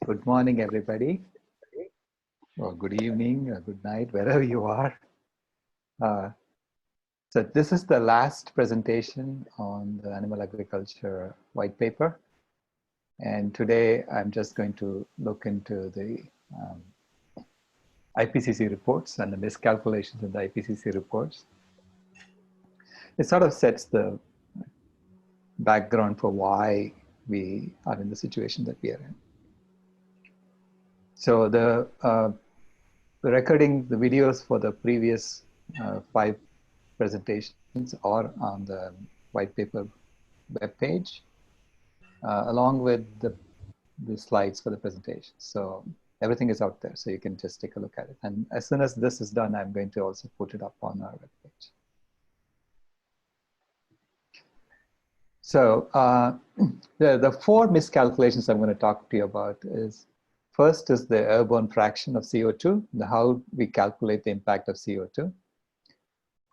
Good morning, everybody, or good evening, or good night, wherever you are. So this is the last presentation on the animal agriculture white paper. And today I'm just going to look into the IPCC reports and the miscalculations in the IPCC reports. It sort of sets the background for why we are in the situation that we are in. So the recording, the videos for the previous 5 presentations are on the white paper webpage, along with the slides for the presentation. So everything is out there, so you can just take a look at it. And as soon as this is done, I'm going to also put it up on our webpage. So the 4 miscalculations I'm going to talk to you about is, first is the airborne fraction of CO2, how we calculate the impact of CO2.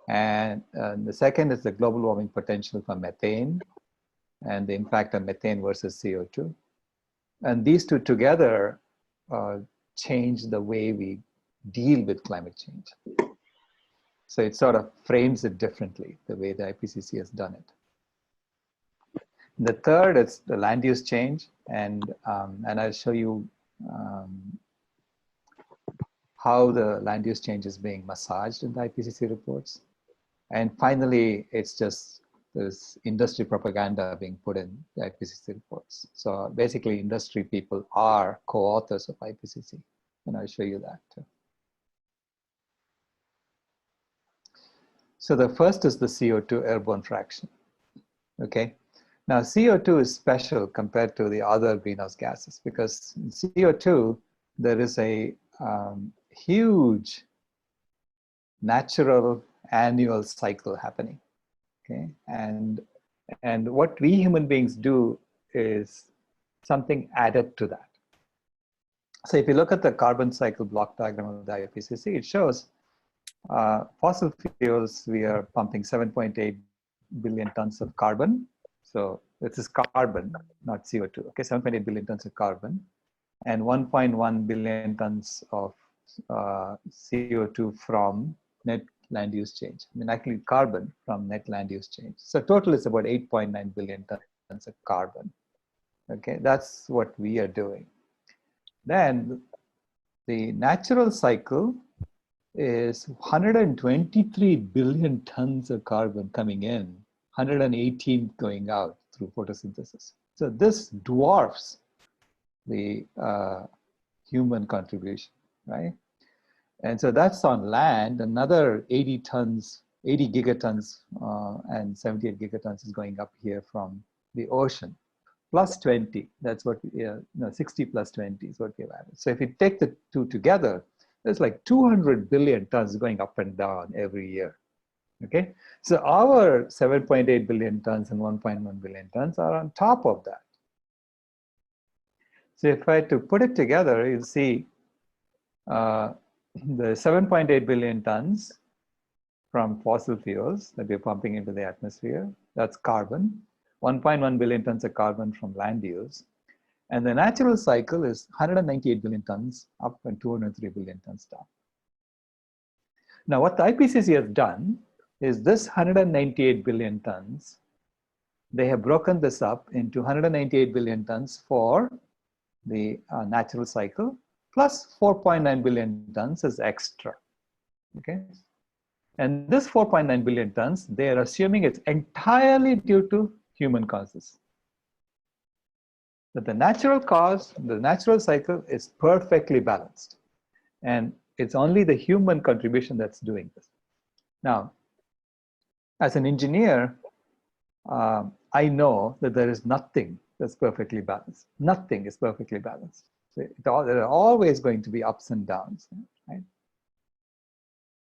And the second is the global warming potential for methane and the impact of methane versus CO2. And these two together change the way we deal with climate change. So it sort of frames it differently, the way the IPCC has done it. The third is the land use change, and I'll show you how the land use change is being massaged in the IPCC reports. And finally, it's just this industry propaganda being put in the IPCC reports. So basically, industry people are co-authors of IPCC, and I'll show you that too. So the first is the CO2 airborne fraction. Okay. Now, CO2 is special compared to the other greenhouse gases because in CO2, there is a huge natural annual cycle happening. Okay, and what we human beings do is something added to that. So if you look at the carbon cycle block diagram of the IPCC, it shows fossil fuels, we are pumping 7.8 billion tons of carbon. So this is carbon, not CO2. Okay, 7.8 billion tons of carbon and 1.1 billion tons of CO2 from net land use change. I mean, actually carbon from net land use change. So total is about 8.9 billion tons of carbon. Okay, that's what we are doing. Then the natural cycle is 123 billion tons of carbon coming in, 118 going out through photosynthesis. So this dwarfs the human contribution, right? And so that's on land. Another 80 gigatons and 78 gigatons is going up here from the ocean. Plus 20, that's what, 60 plus 20 is what we've added. So if you take the two together, there's like 200 billion tons going up and down every year. Okay, so our 7.8 billion tons and 1.1 billion tons are on top of that. So if I had to put it together, you'll see the 7.8 billion tons from fossil fuels that we're pumping into the atmosphere, that's carbon. 1.1 billion tons of carbon from land use. And the natural cycle is 198 billion tons up and 203 billion tons down. Now, what the IPCC has done is this 198 billion tons, they have broken this up into 198 billion tons for the natural cycle, plus 4.9 billion tons is extra, okay? And this 4.9 billion tons, they are assuming it's entirely due to human causes. That the natural cause, the natural cycle is perfectly balanced. And it's only the human contribution that's doing this. Now, as an engineer, I know that there is nothing that's perfectly balanced. Nothing is perfectly balanced. So there are always going to be ups and downs, right?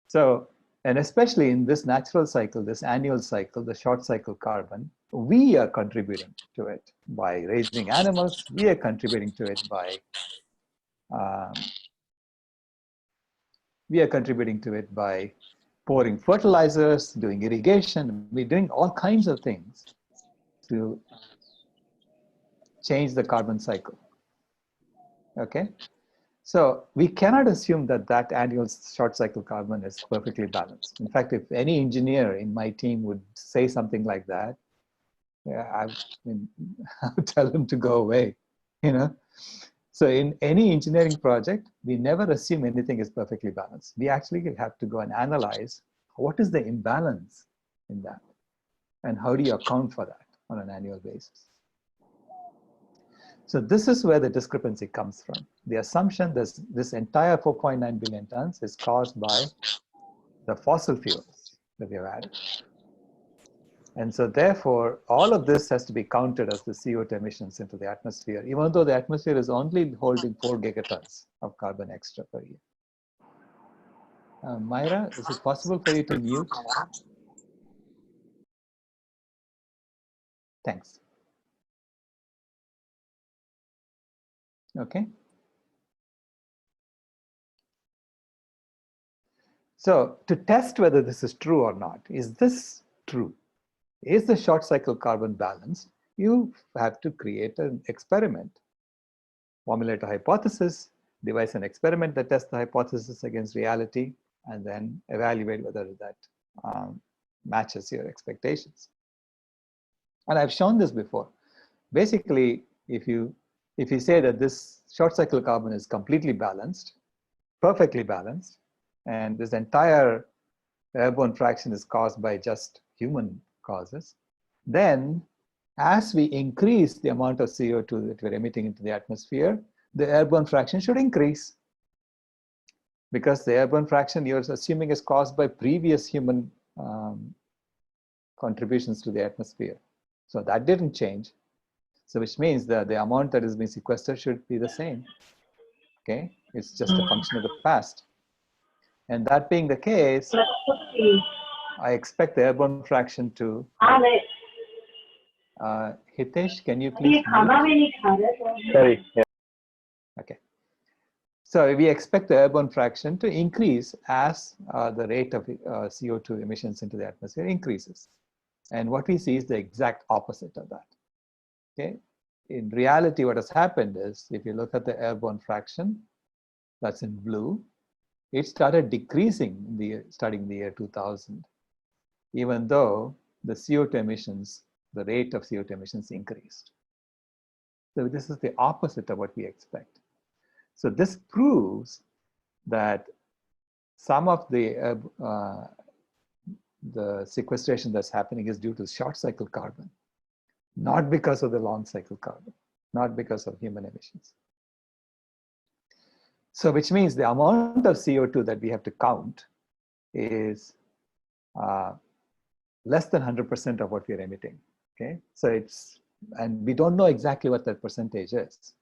So, and especially in this natural cycle, this annual cycle, the short cycle carbon, we are contributing to it by raising animals. We are contributing to it by pouring fertilizers, doing irrigation. We're doing all kinds of things to change the carbon cycle. Okay, so we cannot assume that that annual short cycle carbon is perfectly balanced. In fact, if any engineer in my team would say something like that, I would tell them to go away, you know. So in any engineering project, we never assume anything is perfectly balanced. We actually have to go and analyze what is the imbalance in that, and how do you account for that on an annual basis. So this is where the discrepancy comes from. The assumption that this entire 4.9 billion tons is caused by the fossil fuels that we have added. And so therefore, all of this has to be counted as the CO2 emissions into the atmosphere, even though the atmosphere is only holding 4 gigatons of carbon extra per year. Myra, is it possible for you to mute? Thanks. Okay. So to test whether this is true or not, is this true? Is the short cycle carbon balanced? You have to create an experiment, formulate a hypothesis, devise an experiment that tests the hypothesis against reality, and then evaluate whether that matches your expectations. And I've shown this before. Basically, if you say that this short cycle carbon is completely balanced, perfectly balanced, and this entire airborne fraction is caused by just human causes, then as we increase the amount of CO2 that we're emitting into the atmosphere, the airborne fraction should increase. Because the airborne fraction you're assuming is caused by previous human contributions to the atmosphere. So that didn't change. So which means that the amount that is being sequestered should be the same. Okay, it's just a function of the past. And that being the case, I expect the airborne fraction to. Hitesh, can you please mute? Sorry. Yeah. Okay. So we expect the airborne fraction to increase as the rate of CO2 emissions into the atmosphere increases. And what we see is the exact opposite of that. Okay. In reality, what has happened is, if you look at the airborne fraction, that's in blue, it started decreasing starting the year 2000, even though the CO2 emissions, the rate of CO2 emissions increased. So this is the opposite of what we expect. So this proves that some of the sequestration that's happening is due to short cycle carbon, not because of the long cycle carbon, not because of human emissions. So which means the amount of CO2 that we have to count is less than 100% of what we are emitting. Okay, so and we don't know exactly what that percentage is,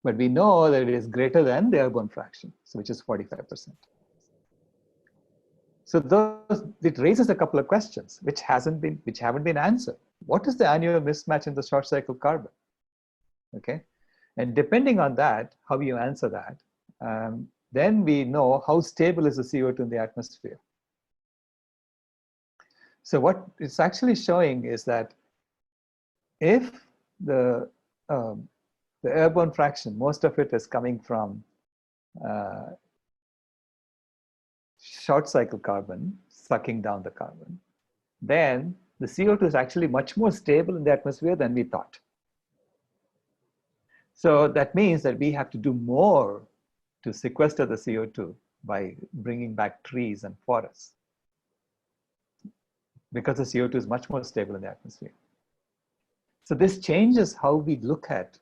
but we know that it is greater than the airborne fraction, so which is 45%. So it raises a couple of questions which haven't been answered. What is the annual mismatch in the short cycle carbon? Okay, and depending on that, how you answer that, then we know how stable is the CO2 in the atmosphere. So what it's actually showing is that if the airborne fraction, most of it is coming from short cycle carbon, sucking down the carbon, then the CO2 is actually much more stable in the atmosphere than we thought. So that means that we have to do more to sequester the CO2 by bringing back trees and forests, because the CO2 is much more stable in the atmosphere. So this changes how we look at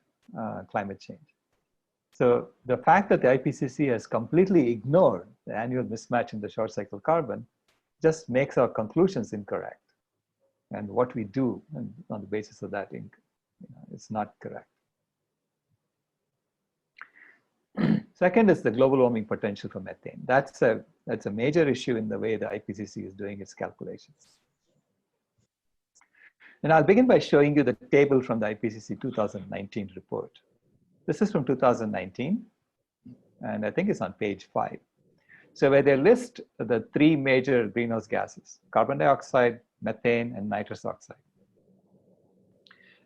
climate change. So the fact that the IPCC has completely ignored the annual mismatch in the short cycle carbon just makes our conclusions incorrect. And what we do on the basis of that, it's not correct. Second is the global warming potential for methane. That's a major issue in the way the IPCC is doing its calculations. And I'll begin by showing you the table from the IPCC 2019 report. This is from 2019, and I think it's on page 5. So where they list the 3 major greenhouse gases: carbon dioxide, methane, and nitrous oxide.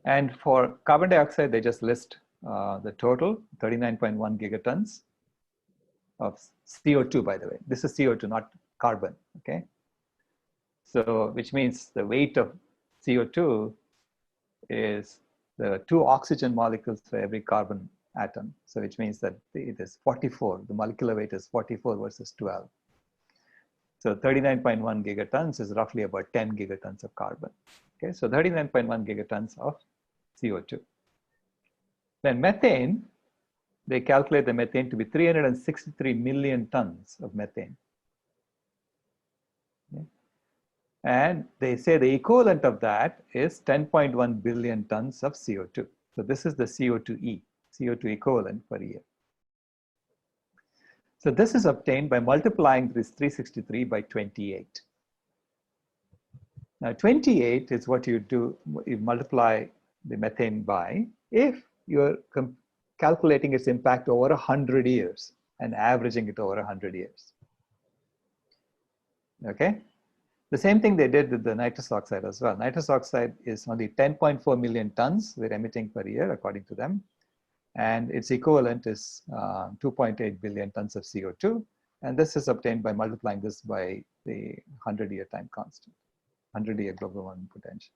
And for carbon dioxide, they just list the total 39.1 gigatons of CO2, by the way. This is CO2, not carbon, okay? So, which means the weight of CO2 is the 2 oxygen molecules for every carbon atom. So, which means that it is 44, the molecular weight is 44 versus 12. So 39.1 gigatons is roughly about 10 gigatons of carbon. Okay, so 39.1 gigatons of CO2. Then methane, they calculate the methane to be 363 million tons of methane. Okay. And they say the equivalent of that is 10.1 billion tons of CO2. So this is the CO2e, CO2 equivalent per year. So this is obtained by multiplying this 363 by 28. Now 28 is what you do, you multiply the methane by if you're calculating its impact over 100 years and averaging it over 100 years. Okay? The same thing they did with the nitrous oxide as well. Nitrous oxide is only 10.4 million tons we're emitting per year according to them. And its equivalent is 2.8 billion tons of CO2. And this is obtained by multiplying this by the 100-year time constant, 100-year global warming potential.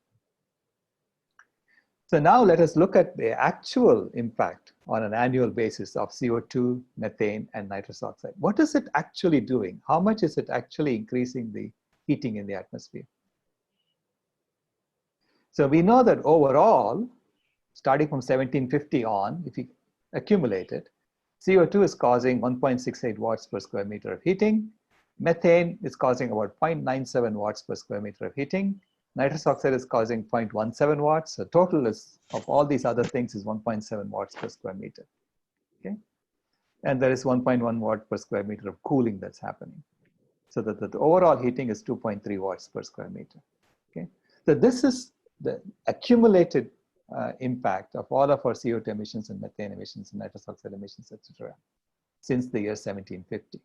So now let us look at the actual impact on an annual basis of CO2, methane, and nitrous oxide. What is it actually doing? How much is it actually increasing the heating in the atmosphere? So we know that overall, starting from 1750 on, if you accumulate it, CO2 is causing 1.68 watts per square meter of heating. Methane is causing about 0.97 watts per square meter of heating. Nitrous oxide is causing 0.17 watts. The total is, of all these other things is 1.7 watts per square meter. Okay? And there is 1.1 watt per square meter of cooling that's happening. So that the overall heating is 2.3 watts per square meter. Okay? So this is the accumulated impact of all of our CO2 emissions and methane emissions and nitrous oxide emissions, etc., since the year 1750.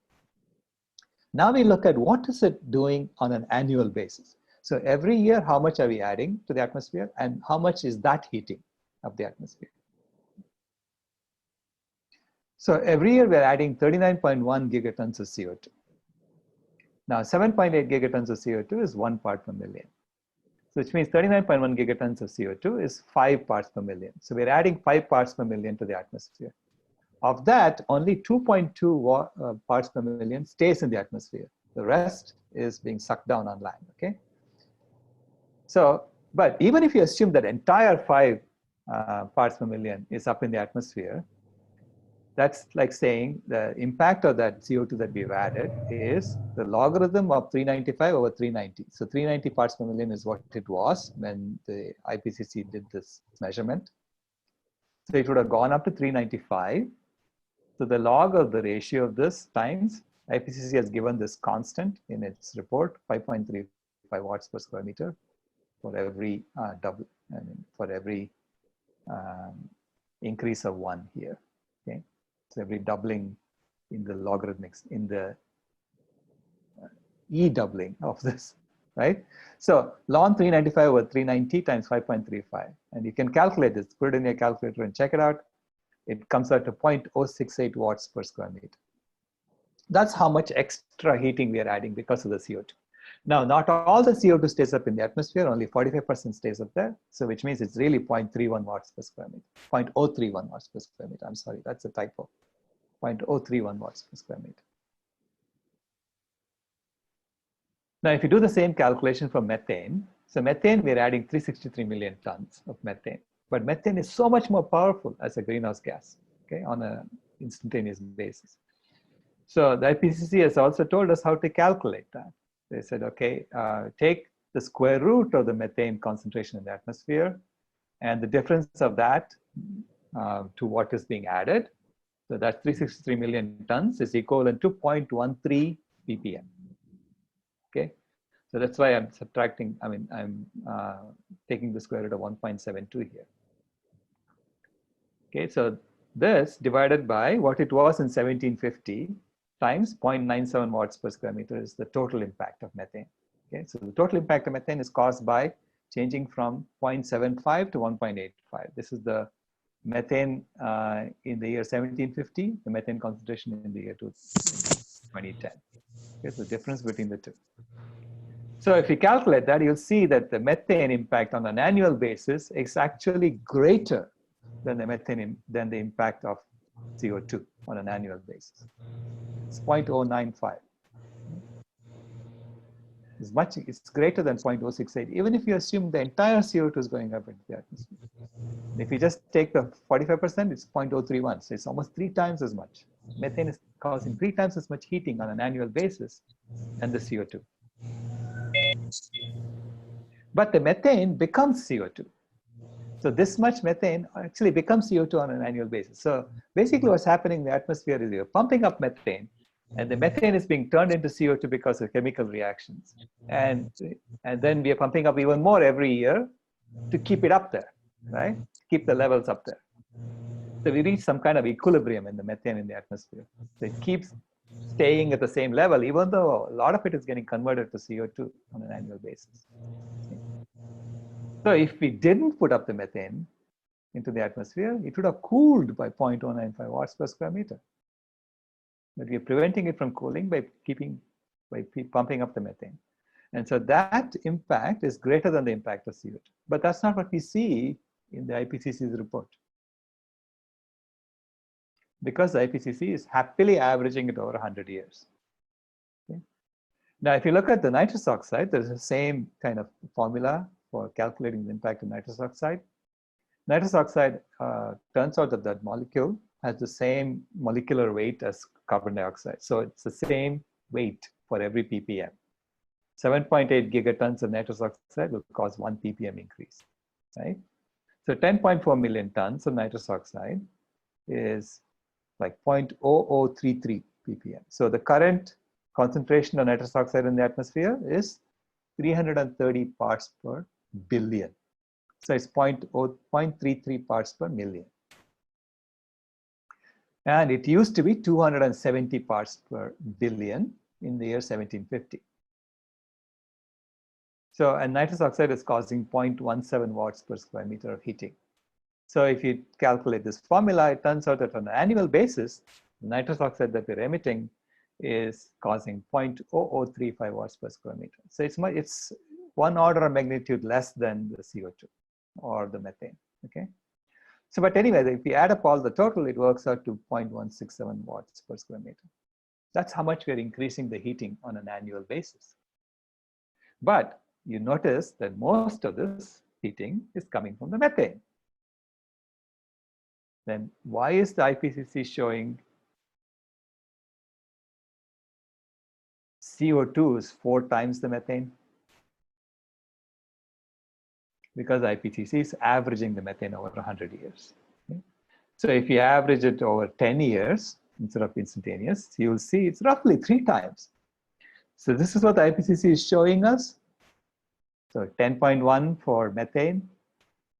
Now we look at what is it doing on an annual basis. So every year, how much are we adding to the atmosphere and how much is that heating of the atmosphere? So every year we're adding 39.1 gigatons of CO2. Now 7.8 gigatons of CO2 is 1 part per million. So which means 39.1 gigatons of CO2 is 5 parts per million. So we're adding 5 parts per million to the atmosphere. Of that, only 2.2 parts per million stays in the atmosphere. The rest is being sucked down on land, okay? So, but even if you assume that entire 5 parts per million is up in the atmosphere, that's like saying the impact of that CO2 that we've added is the logarithm of 395 over 390. So 390 parts per million is what it was when the IPCC did this measurement. So it would have gone up to 395. So the log of the ratio of this times, IPCC has given this constant in its report, 5.35 watts per square meter for every for every increase of 1 here. Okay, so every doubling in the logarithmics, in the e doubling of this, right? So ln 395 over 390 times 5.35, and you can calculate this. Put it in your calculator and check it out. It comes out to 0.068 watts per square meter. That's how much extra heating we are adding because of the CO2. Now, not all the CO2 stays up in the atmosphere, only 45% stays up there. So which means it's really 0.31 watts per square meter, 0.031 watts per square meter. I'm sorry, that's a typo, 0.031 watts per square meter. Now, if you do the same calculation for methane, so methane, we're adding 363 million tons of methane. But methane is so much more powerful as a greenhouse gas, okay, on an instantaneous basis. So the IPCC has also told us how to calculate that. They said, okay, take the square root of the methane concentration in the atmosphere and the difference of that to what is being added. So that's 363 million tons is equivalent to 0.13 ppm. Okay, so that's why I'm subtracting, I'm taking the square root of 1.72 here. Okay, so this divided by what it was in 1750 times 0.97 watts per square meter is the total impact of methane. Okay, so the total impact of methane is caused by changing from 0.75 to 1.85. This is the methane in the year 1750, the methane concentration in the year 2010. Here's the difference between the two. So if you calculate that, you'll see that the methane impact on an annual basis is actually greater than the impact of CO2 on an annual basis. It's 0.095. It's greater than 0.068, even if you assume the entire CO2 is going up into the atmosphere. If you just take the 45%, it's 0.031. So it's almost 3 times as much. Methane is causing 3 times as much heating on an annual basis than the CO2. But the methane becomes CO2. So this much methane actually becomes CO2 on an annual basis. So basically what's happening in the atmosphere is you're pumping up methane, and the methane is being turned into CO2 because of chemical reactions. And then we are pumping up even more every year to keep it up there, right? Keep the levels up there. So we reach some kind of equilibrium in the methane in the atmosphere. So it keeps staying at the same level, even though a lot of it is getting converted to CO2 on an annual basis. So if we didn't put up the methane into the atmosphere, it would have cooled by 0.095 watts per square meter. But we are preventing it from cooling by pumping up the methane. And so that impact is greater than the impact of CO2. But that's not what we see in the IPCC's report, because the IPCC is happily averaging it over 100 years. Okay? Now, if you look at the nitrous oxide, there's the same kind of formula for calculating the impact of nitrous oxide. Nitrous oxide turns out that that molecule has the same molecular weight as carbon dioxide. So it's the same weight for every ppm. 7.8 gigatons of nitrous oxide will cause 1 ppm increase, right? So 10.4 million tons of nitrous oxide is like 0.0033 ppm. So the current concentration of nitrous oxide in the atmosphere is 330 parts per billion. So it's 0.33 parts per million. And it used to be 270 parts per billion in the year 1750. So, and nitrous oxide is causing 0.17 watts per square meter of heating. So if you calculate this formula, it turns out that on an annual basis, the nitrous oxide that we're emitting is causing 0.0035 watts per square meter. So it's 1 order of magnitude less than the CO2 or the methane, okay? So, but anyway, if we add up all the total, it works out to 0.167 watts per square meter. That's how much we're increasing the heating on an annual basis. But you notice that most of this heating is coming from the methane. Then why is the IPCC showing CO2 is 4 times the methane? Because the IPCC is averaging the methane over 100 years. Okay? So if you average it over 10 years instead of instantaneous, you will see it's roughly 3 times. So this is what the IPCC is showing us. So 10.1 for methane,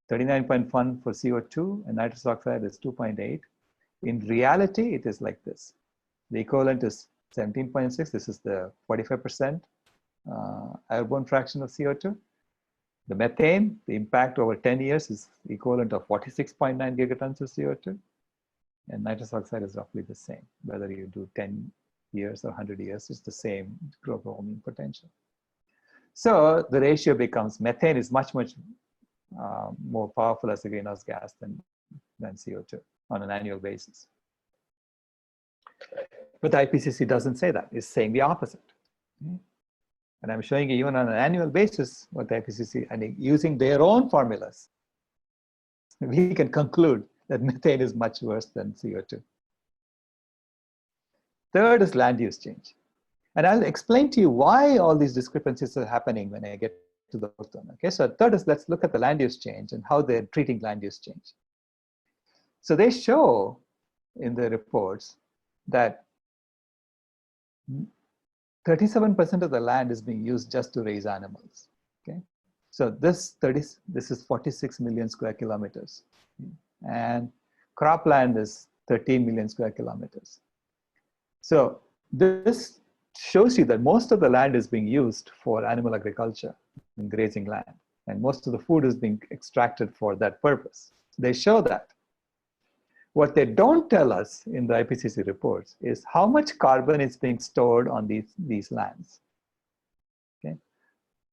39.1 for CO2, and nitrous oxide is 2.8. In reality, it is like this. The equivalent is 17.6. This is the 45% airborne fraction of CO2. The methane, the impact over 10 years is equivalent of 46.9 gigatons of CO2. And nitrous oxide is roughly the same. Whether you do 10 years or 100 years, it's the same global warming potential. So the ratio becomes methane is much more powerful as a greenhouse gas than CO2 on an annual basis. But the IPCC doesn't say that. It's saying the opposite. And I'm showing you even on an annual basis what the IPCC, and using their own formulas, we can conclude that methane is much worse than CO2. Third is land use change. And I'll explain to you why all these discrepancies are happening when I get to the fourth one. Okay, so third is let's look at the land use change and how they're treating land use change. So they show in the reports that 37% of the land is being used just to raise animals. Okay, so this is 46 million square kilometers, and cropland is 13 million square kilometers. So this shows you that most of the land is being used for animal agriculture and grazing land, and most of the food is being extracted for that purpose. They show that. What they don't tell us in the IPCC reports is how much carbon is being stored on these lands. Okay?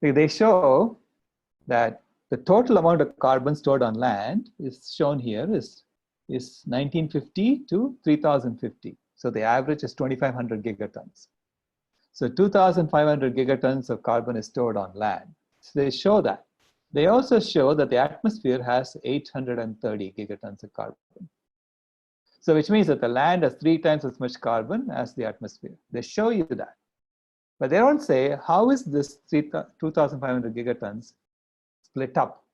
They show that the total amount of carbon stored on land is shown here is 1950 to 3050. So the average is 2,500 gigatons. So 2,500 gigatons of carbon is stored on land. So they show that. They also show that the atmosphere has 830 gigatons of carbon. So which means that the land has 3 times as much carbon as the atmosphere. They show you that. But they don't say, how is this 2,500 gigatons split up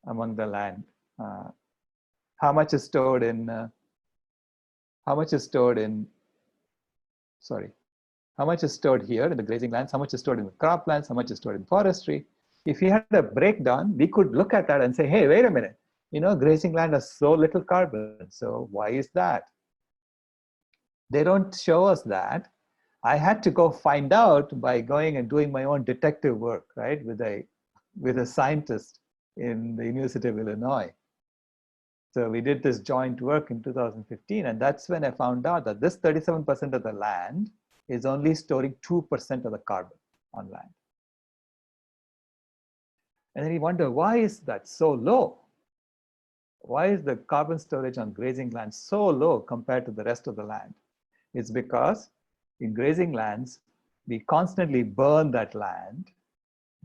among the land? How much is stored in here in the grazing lands? How much is stored in the croplands? How much is stored in forestry? If we had a breakdown, we could look at that and say, hey, wait a minute. Grazing land has so little carbon. So why is that? They don't show us that. I had to go find out by going and doing my own detective work, right, with a scientist in the University of Illinois. So we did this joint work in 2015, and that's when I found out that this 37% of the land is only storing 2% of the carbon on land. And then you wonder, why is that so low? Why is the carbon storage on grazing land so low compared to the rest of the land? It's because in grazing lands, we constantly burn that land.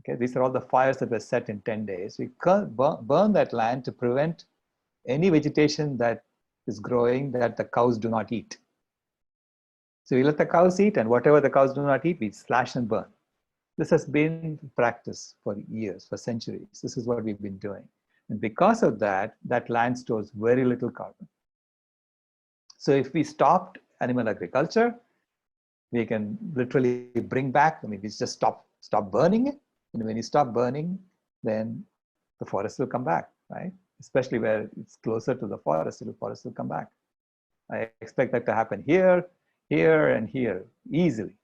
Okay, these are all the fires that were set in 10 days. We burn that land to prevent any vegetation that is growing that the cows do not eat. So we let the cows eat, and whatever the cows do not eat, we slash and burn. This has been practice for years, for centuries. This is what we've been doing. And because of that, that land stores very little carbon. So if we stopped animal agriculture, we can literally bring back, we just stop burning it. And when you stop burning, then the forest will come back, right? Especially where it's closer to the forest, the forest will come back. I expect that to happen here, here, and here, easily.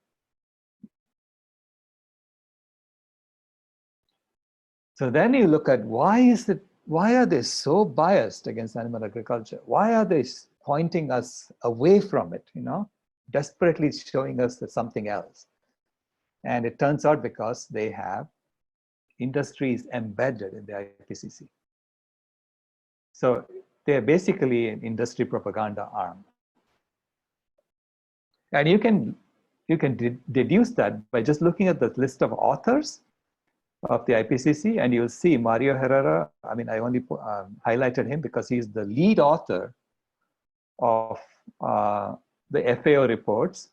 So then you look at why are they so biased against animal agriculture? Why are they pointing us away from it, desperately showing us that something else? And it turns out because they have industries embedded in the IPCC. So they're basically an industry propaganda arm. And you can deduce that by just looking at the list of authors of the IPCC, and you'll see Mario Herrera. I only highlighted him because he's the lead author of the FAO reports,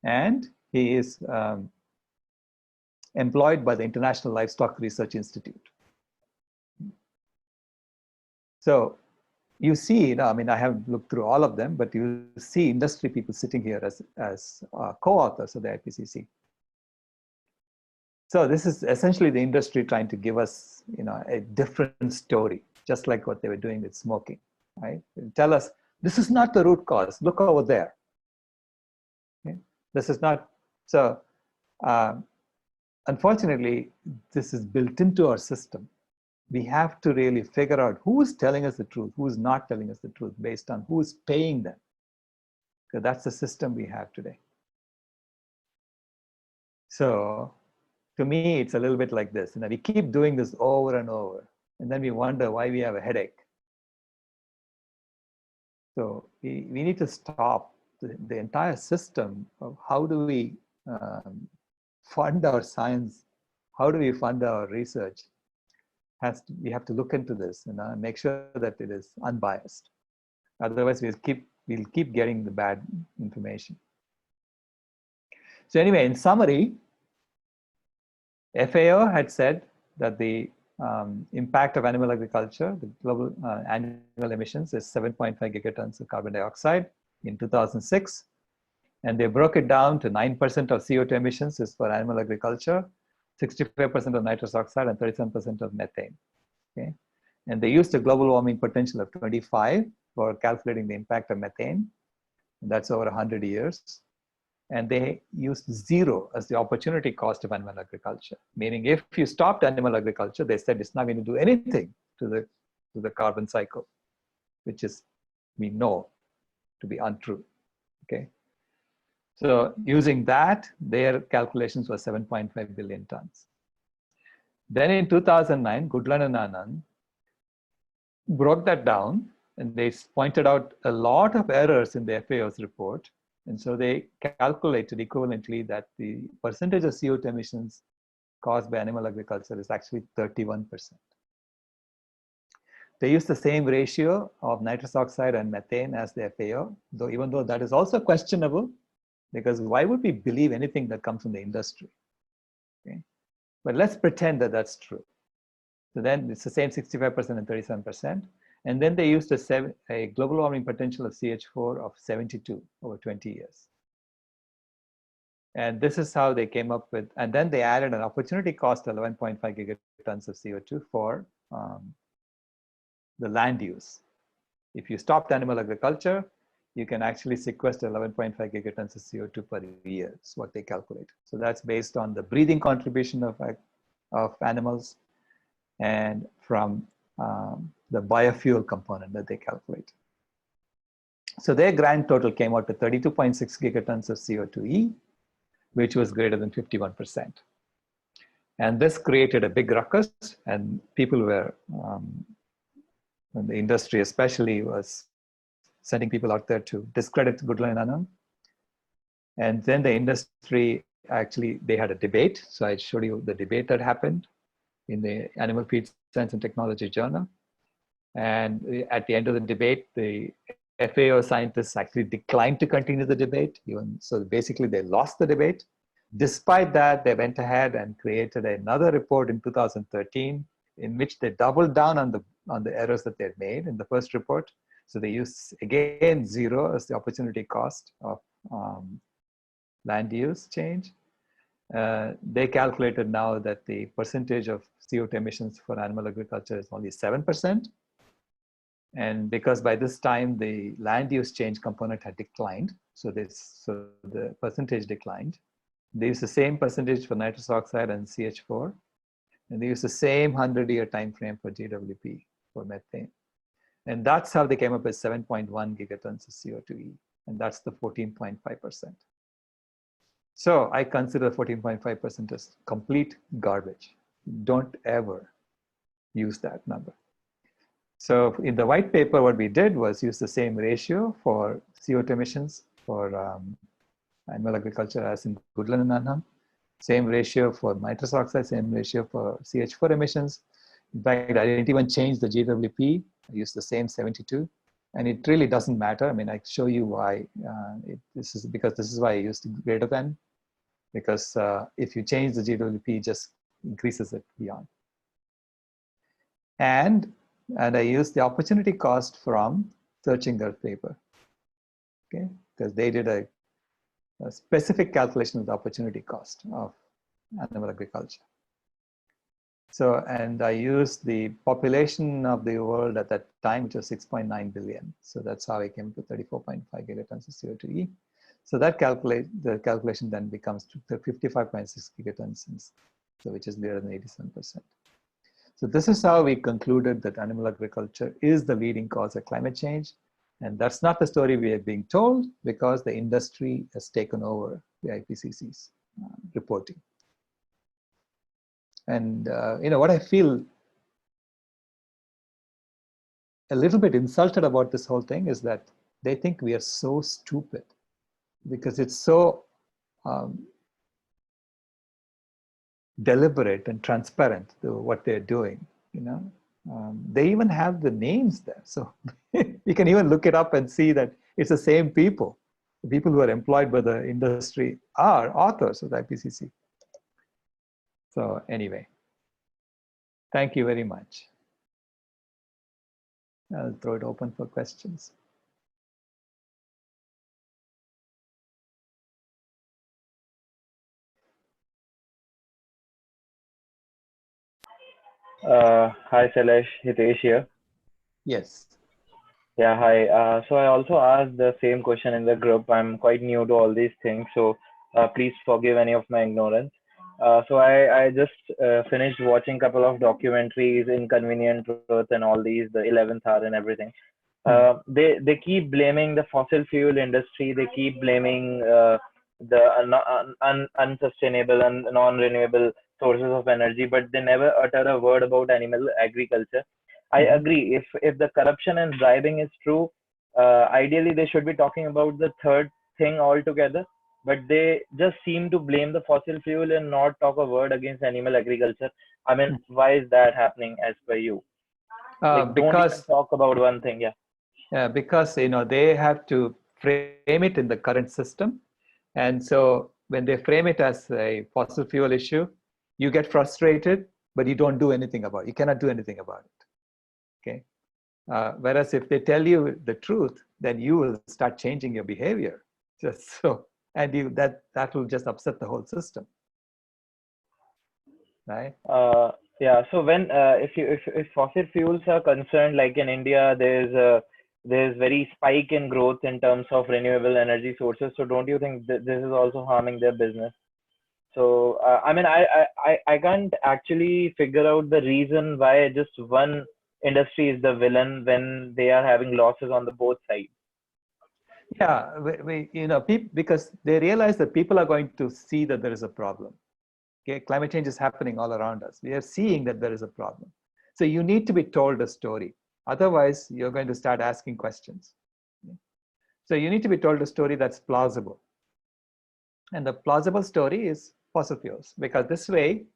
and he is employed by the International Livestock Research Institute. So you see, I haven't looked through all of them, but you see industry people sitting here as co-authors of the IPCC. So this is essentially the industry trying to give us, a different story, just like what they were doing with smoking, right? They tell us, this is not the root cause. Look over there. Okay? This is not. So unfortunately, this is built into our system. We have to really figure out who is telling us the truth, who is not telling us the truth, based on who is paying them. Because that's the system we have today. So to me, it's a little bit like this. We keep doing this over and over, and then we wonder why we have a headache. So we need to stop the entire system of how do we fund our science, how do we fund our research. We have to look into this and make sure that it is unbiased. Otherwise, we'll keep getting the bad information. So anyway, in summary, FAO had said that the impact of animal agriculture, the global annual emissions, is 7.5 gigatons of carbon dioxide in 2006. And they broke it down to 9% of CO2 emissions is for animal agriculture, 65% of nitrous oxide, and 37% of methane. Okay? And they used a global warming potential of 25 for calculating the impact of methane. And that's over 100 years. And they used 0 as the opportunity cost of animal agriculture. Meaning if you stopped animal agriculture, they said it's not going to do anything to the carbon cycle, which is we know to be untrue. Okay. So using that, their calculations were 7.5 billion tons. Then in 2009, Goodland and Anand broke that down, and they pointed out a lot of errors in the FAO's report. And so they calculated equivalently that the percentage of CO2 emissions caused by animal agriculture is actually 31%. They used the same ratio of nitrous oxide and methane as the FAO, though even though that is also questionable, because why would we believe anything that comes from the industry? Okay? But let's pretend that that's true. So then it's the same 65% and 37%. And then they used a global warming potential of CH4 of 72 over 20 years. And this is how they came up with, and then they added an opportunity cost of 11.5 gigatons of CO2 for the land use. If you stopped animal agriculture, you can actually sequester 11.5 gigatons of CO2 per year, is what they calculate. So that's based on the breathing contribution of animals and from the biofuel component that they calculate. So their grand total came out to 32.6 gigatons of CO2e, which was greater than 51%. And this created a big ruckus, and people were, and the industry especially was sending people out there to discredit Goodland and Anand. And then the industry actually, they had a debate. So I showed you the debate that happened in the Animal Feed Science and Technology Journal. And at the end of the debate, the FAO scientists actually declined to continue the debate. So basically they lost the debate. Despite that, they went ahead and created another report in 2013 in which they doubled down on the errors that they had made in the first report. So they used, again, 0 as the opportunity cost of land use change. They calculated now that the percentage of CO2 emissions for animal agriculture is only 7%. And because by this time, the land use change component had declined, so the percentage declined. They used the same percentage for nitrous oxide and CH4, and they used the same 100-year time frame for GWP, for methane. And that's how they came up with 7.1 gigatons of CO2e, and that's the 14.5%. So I consider 14.5% as complete garbage. Don't ever use that number. So in the white paper, what we did was use the same ratio for CO2 emissions for animal agriculture as in Goodland and Anand. Same ratio for nitrous oxide, same ratio for CH4 emissions. In fact, I didn't even change the GWP. I used the same 72. And it really doesn't matter. I mean, I show you why. This is why I used greater than. Because if you change the GWP, it just increases it beyond. And I used the opportunity cost from Searching Earth paper, okay? Because they did a specific calculation of the opportunity cost of animal agriculture. So, and I used the population of the world at that time, which was 6.9 billion. So that's how I came to 34.5 gigatons of CO2e. So that the calculation then becomes 55.6 gigatons, so which is greater than 87%. So this is how we concluded that animal agriculture is the leading cause of climate change. And that's not the story we are being told, because the industry has taken over the IPCC's reporting. And what I feel a little bit insulted about this whole thing is that they think we are so stupid, because it's so deliberate and transparent to what they're doing. They even have the names there, so you can even look it up and see that it's the same people. The people who are employed by the industry are authors of the IPCC. So anyway, thank you very much. I'll throw it open for questions. Hi, Shailesh, Hitesh here. Yes. Yeah, hi. So I also asked the same question in the group. I'm quite new to all these things, so please forgive any of my ignorance. So I just finished watching a couple of documentaries, Inconvenient Truth and all these, the 11th Hour and everything. They keep blaming the fossil fuel industry. They keep blaming the unsustainable and non-renewable sources of energy, but they never utter a word about animal agriculture. I agree. If the corruption and bribing is true, ideally they should be talking about the third thing altogether. But they just seem to blame the fossil fuel and not talk a word against animal agriculture. I mean, why is that happening as per you? Like, don't even talk about one thing. Yeah. Because they have to frame it in the current system, and so when they frame it as a fossil fuel issue, you get frustrated, but you don't do anything about it. You cannot do anything about it. Okay. Whereas if they tell you the truth, then you will start changing your behavior. Just so, and that will just upset the whole system, right? Yeah. So when if fossil fuels are concerned, like in India, there's very spike in growth in terms of renewable energy sources. So don't you think that this is also harming their business? So I mean, I can't actually figure out the reason why just one industry is the villain when they are having losses on the both sides. Yeah, because they realize that people are going to see that there is a problem. Okay, climate change is happening all around us. We are seeing that there is a problem. So you need to be told a story. Otherwise, you're going to start asking questions. So you need to be told a story that's plausible. And the plausible story is fossil fuels, because this way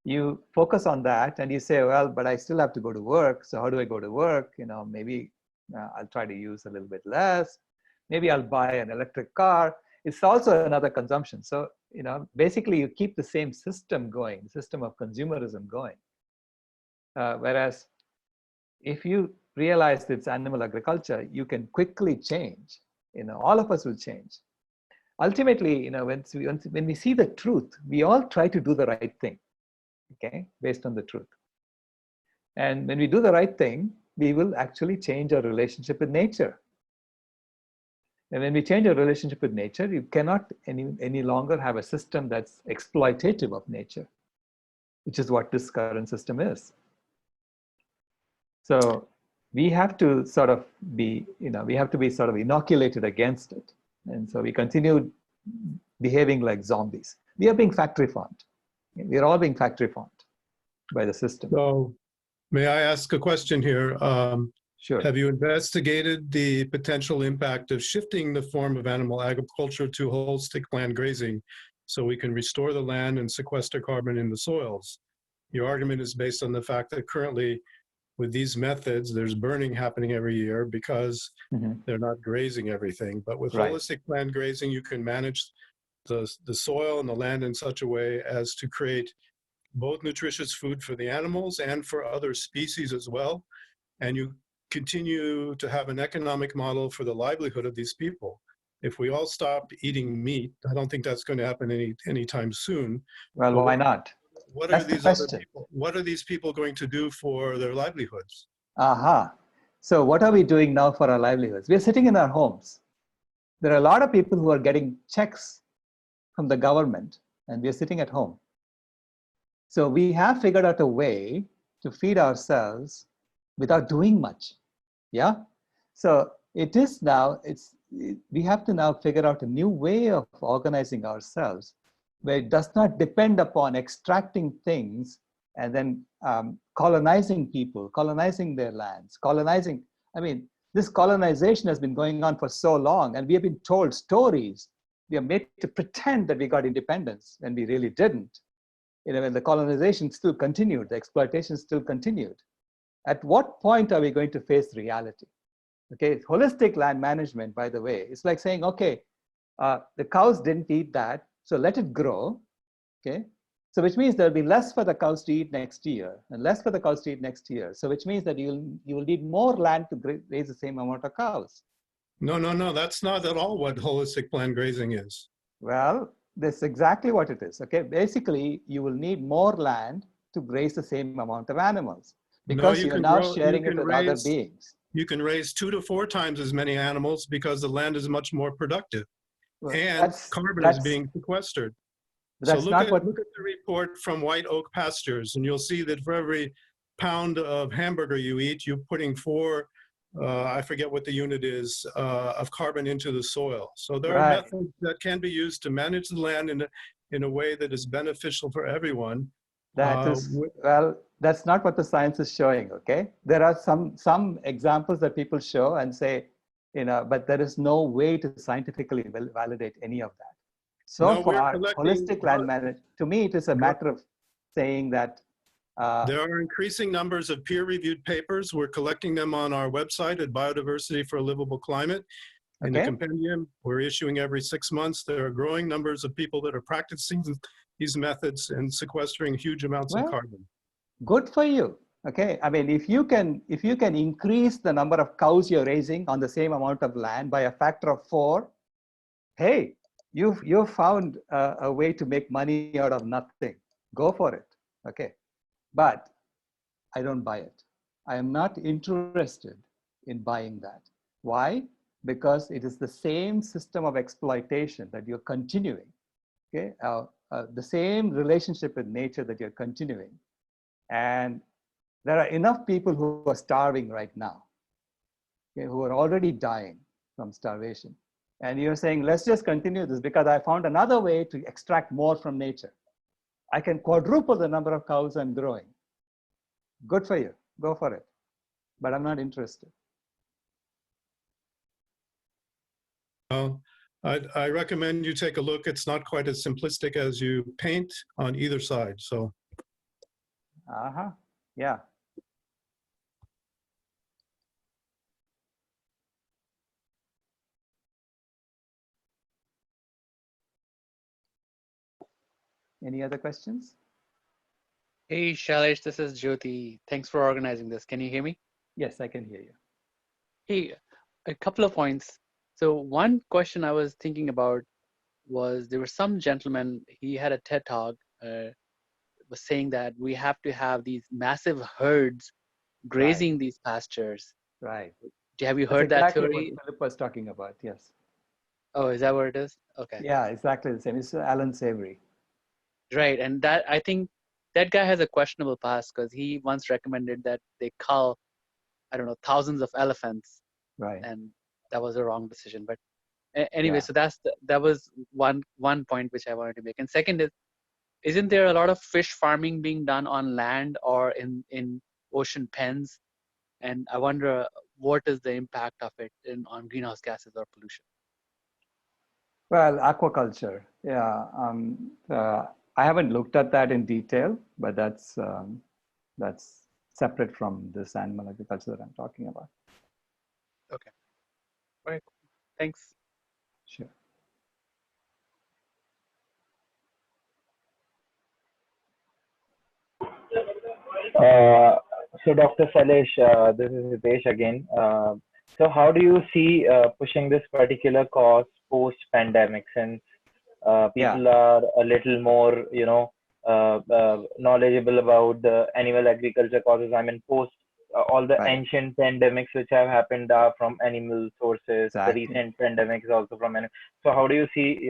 you focus on that and you say, well, but I still have to go to work. So how do I go to work? Maybe I'll try to use a little bit less. Maybe I'll buy an electric car. It's also another consumption. So, basically you keep the same system going, the system of consumerism going. Whereas if you realize it's animal agriculture, you can quickly change. All of us will change. Ultimately, when we see the truth, we all try to do the right thing, okay, based on the truth. And when we do the right thing, we will actually change our relationship with nature. And when we change our relationship with nature, you cannot any longer have a system that's exploitative of nature, which is what this current system is. So we have to sort of be, we have to be sort of inoculated against it. And so we continue behaving like zombies. We are being factory farmed. We are all being factory farmed by the system. So may I ask a question here? Sure. Have you investigated the potential impact of shifting the form of animal agriculture to holistic land grazing so we can restore the land and sequester carbon in the soils? Your argument is based on the fact that currently with these methods, there's burning happening every year because they're not grazing everything. But with holistic land grazing, you can manage the soil and the land in such a way as to create both nutritious food for the animals and for other species as well. And you continue to have an economic model for the livelihood of these people. If we all stop eating meat, I don't think that's going to happen anytime soon. Well, why not? What are these other people? What are these people going to do for their livelihoods? So what are we doing now for our livelihoods? We are sitting in our homes. There are a lot of people who are getting checks from the government, and we are sitting at home. So we have figured out a way to feed ourselves without doing much. Yeah. So it is now, we have to now figure out a new way of organizing ourselves where it does not depend upon extracting things and then colonizing people, colonizing their lands, I mean, this colonization has been going on for so long, and we have been told stories. We are made to pretend that we got independence when we really didn't. When the colonization still continued, the exploitation still continued. At what point are we going to face reality? Okay, holistic land management, by the way, it's like saying, okay, the cows didn't eat that, so let it grow, okay? So which means there'll be less for the cows to eat next year and less for the cows to eat next year. So which means that you will need more land to raise the same amount of cows. No, that's not at all what holistic land grazing is. Well, that's exactly what it is, okay? Basically, you will need more land to graze the same amount of animals because you're now sharing it with other beings. You can raise 2 to 4 times as many animals because the land is much more productive, well, and carbon is being sequestered. So look at the report from White Oak Pastures, and you'll see that for every pound of hamburger you eat, you're putting 4 I forget what the unit is, of carbon into the soil. So there are Right. methods that can be used to manage the land in a way that is beneficial for everyone. That is, well, that's not what the science is showing, okay? There are some examples that people show and say, but there is no way to scientifically validate any of that. So No, we're far, collecting, holistic land management, to me, it is a matter of saying that. There are increasing numbers of peer-reviewed papers. We're collecting them on our website at Biodiversity for a Livable Climate. In the compendium, we're issuing every 6 months. There are growing numbers of people that are practicing these methods and sequestering huge amounts of carbon. Good for you. Okay, I mean, if you can increase the number of cows you're raising on the same amount of land by a factor of 4, hey, you've found a way to make money out of nothing. Go for it. Okay, but I don't buy it. I am not interested in buying that. Why? Because it is the same system of exploitation that you're continuing. Okay, the same relationship with nature that you're continuing. And there are enough people who are starving right now, okay, who are already dying from starvation. And you're saying, let's just continue this because I found another way to extract more from nature. I can quadruple the number of cows I'm growing. Good for you, go for it. But I'm not interested. I recommend you take a look. It's not quite as simplistic as you paint on either side, so. Yeah. Any other questions? Hey, Shailesh, this is Jyoti. Thanks for organizing this. Can you hear me? Yes, I can hear you. Hey, a couple of points. So one question I was thinking about was there was some gentleman, he had a TED talk, was saying that we have to have these massive herds grazing these pastures. Right. Have you heard That's that exactly theory? what Philip was talking about, yes. Oh, is that what it is? Okay. Yeah, exactly the same. It's Alan Savory. Right, and that, I think that guy has a questionable past because he once recommended that they cull, I don't know, thousands of elephants. Right. And that was a wrong decision. But anyway, so that was one point which I wanted to make. And second is, isn't there a lot of fish farming being done on land or in ocean pens? And I wonder what is the impact of it on greenhouse gases or pollution? Well, aquaculture, yeah. I haven't looked at that in detail, but that's separate from this animal agriculture that I'm talking about. Okay. All right. Thanks. Sure. So Dr. Shailesh, this is Hitesh again. So how do you see pushing this particular cause post-pandemic, since people are a little more, knowledgeable about the animal agriculture causes? I mean, post all the ancient pandemics which have happened are from animal sources. Exactly. The recent pandemic is also from animal. So how do you see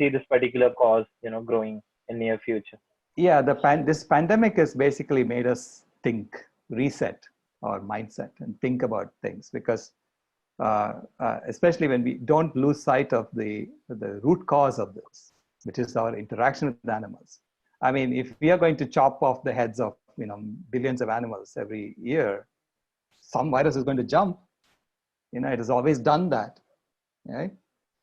this particular cause, growing in near future? Yeah, this pandemic has basically made us think, reset our mindset and think about things, because especially when we don't lose sight of the root cause of this, which is our interaction with animals. I mean, if we are going to chop off the heads of billions of animals every year, some virus is going to jump. It has always done that. Right?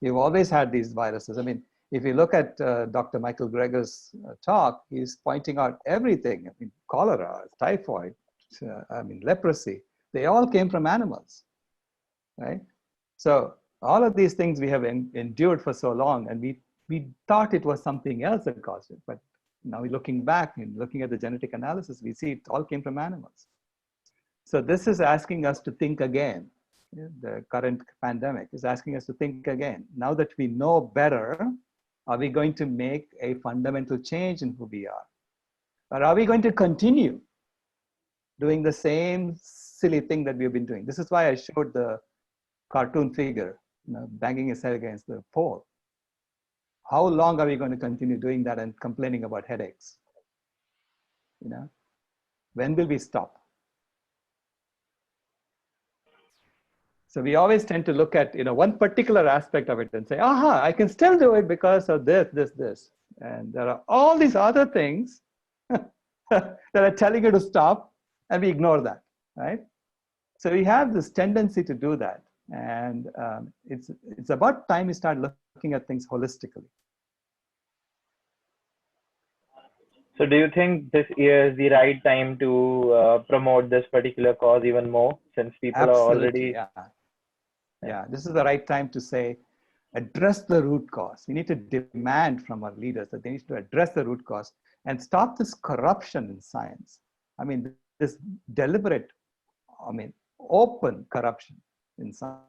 We've always had these viruses. I mean, if you look at Dr. Michael Greger's talk, he's pointing out everything. I mean, cholera, typhoid, leprosy, they all came from animals, right? So all of these things we have endured for so long, and we thought it was something else that caused it. But now looking back and looking at the genetic analysis, we see it all came from animals. So this is asking us to think again. The current pandemic is asking us to think again. Now that we know better, are we going to make a fundamental change in who we are? Or are we going to continue doing the same silly thing that we've been doing? This is why I showed the cartoon figure, banging his head against the pole. How long are we going to continue doing that and complaining about headaches? When will we stop? So we always tend to look at, one particular aspect of it and say, aha, I can still do it because of this. And there are all these other things that are telling you to stop, and we ignore that, right? So we have this tendency to do that. And it's about time we start looking at things holistically. So do you think this year is the right time to promote this particular cause even more, since people Absolutely, are already... Yeah, this is the right time to say, address the root cause. We need to demand from our leaders that they need to address the root cause and stop this corruption in science. I mean, this deliberate, open corruption in science.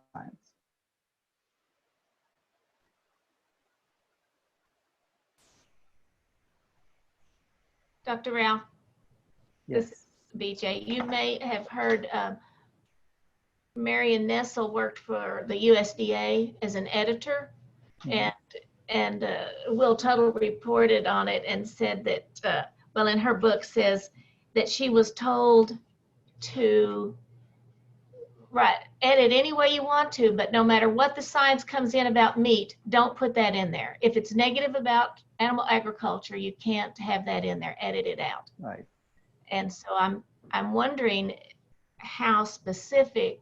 Dr. Rao, Yes. this is BJ. You may have heard Marion Nessel worked for the USDA as an editor, and Will Tuttle reported on it and said that, well, in her book says that she was told to edit any way you want to, but no matter what the science comes in about meat, don't put that in there. If it's negative about animal agriculture, you can't have that in there. Edit it out. Right. And so I'm wondering how specific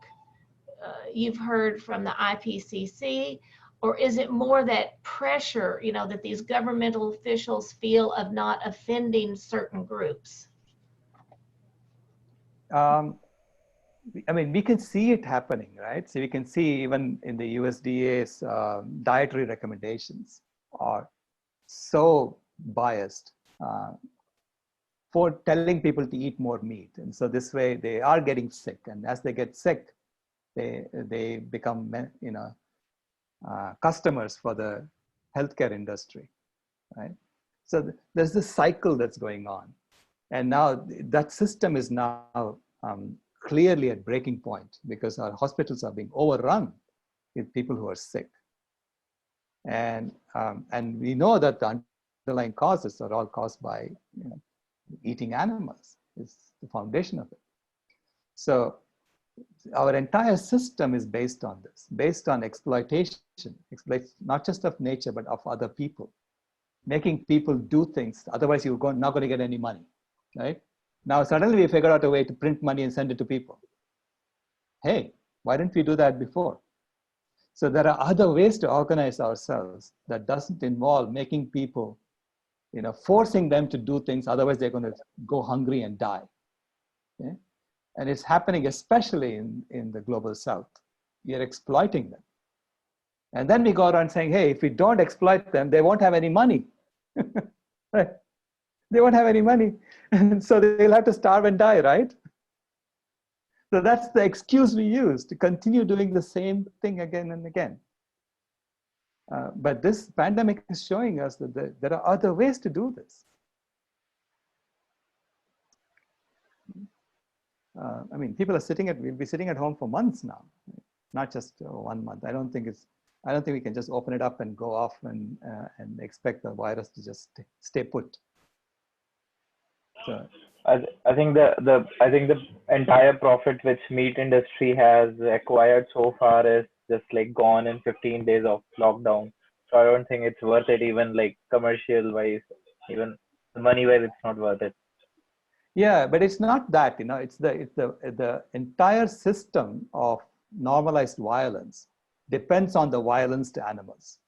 you've heard from the IPCC, or is it more that pressure, that these governmental officials feel of not offending certain groups? We can see it happening, right? So we can see even in the USDA's dietary recommendations are so biased for telling people to eat more meat. And so this way they are getting sick. And as they get sick, they become, customers for the healthcare industry, right? So there's this cycle that's going on. And now that system is now clearly at breaking point because our hospitals are being overrun with people who are sick. And we know that the underlying causes are all caused by eating animals. It's the foundation of it. So our entire system is based on this, based on exploitation, not just of nature, but of other people, making people do things. Otherwise, you're not going to get any money, right? Now, suddenly we figured out a way to print money and send it to people. Hey, why didn't we do that before? So there are other ways to organize ourselves that doesn't involve making people, forcing them to do things. Otherwise, they're going to go hungry and die. Okay? And it's happening especially in the global south. We are exploiting them. And then we go around saying, hey, if we don't exploit them, they won't have any money. Right? They won't have any money. And so they'll have to starve and die, right? So that's the excuse we use to continue doing the same thing again and again. But this pandemic is showing us that there are other ways to do this. People are we'll be sitting at home for months now, not just 1 month. I don't think we can just open it up and go off and expect the virus to just stay put. So, I think the entire profit which meat industry has acquired so far is just like gone in 15 days of lockdown. So I don't think it's worth it, even like commercial wise, even money wise, it's not worth it. Yeah, but it's not that, it's the entire system of normalized violence depends on the violence to animals.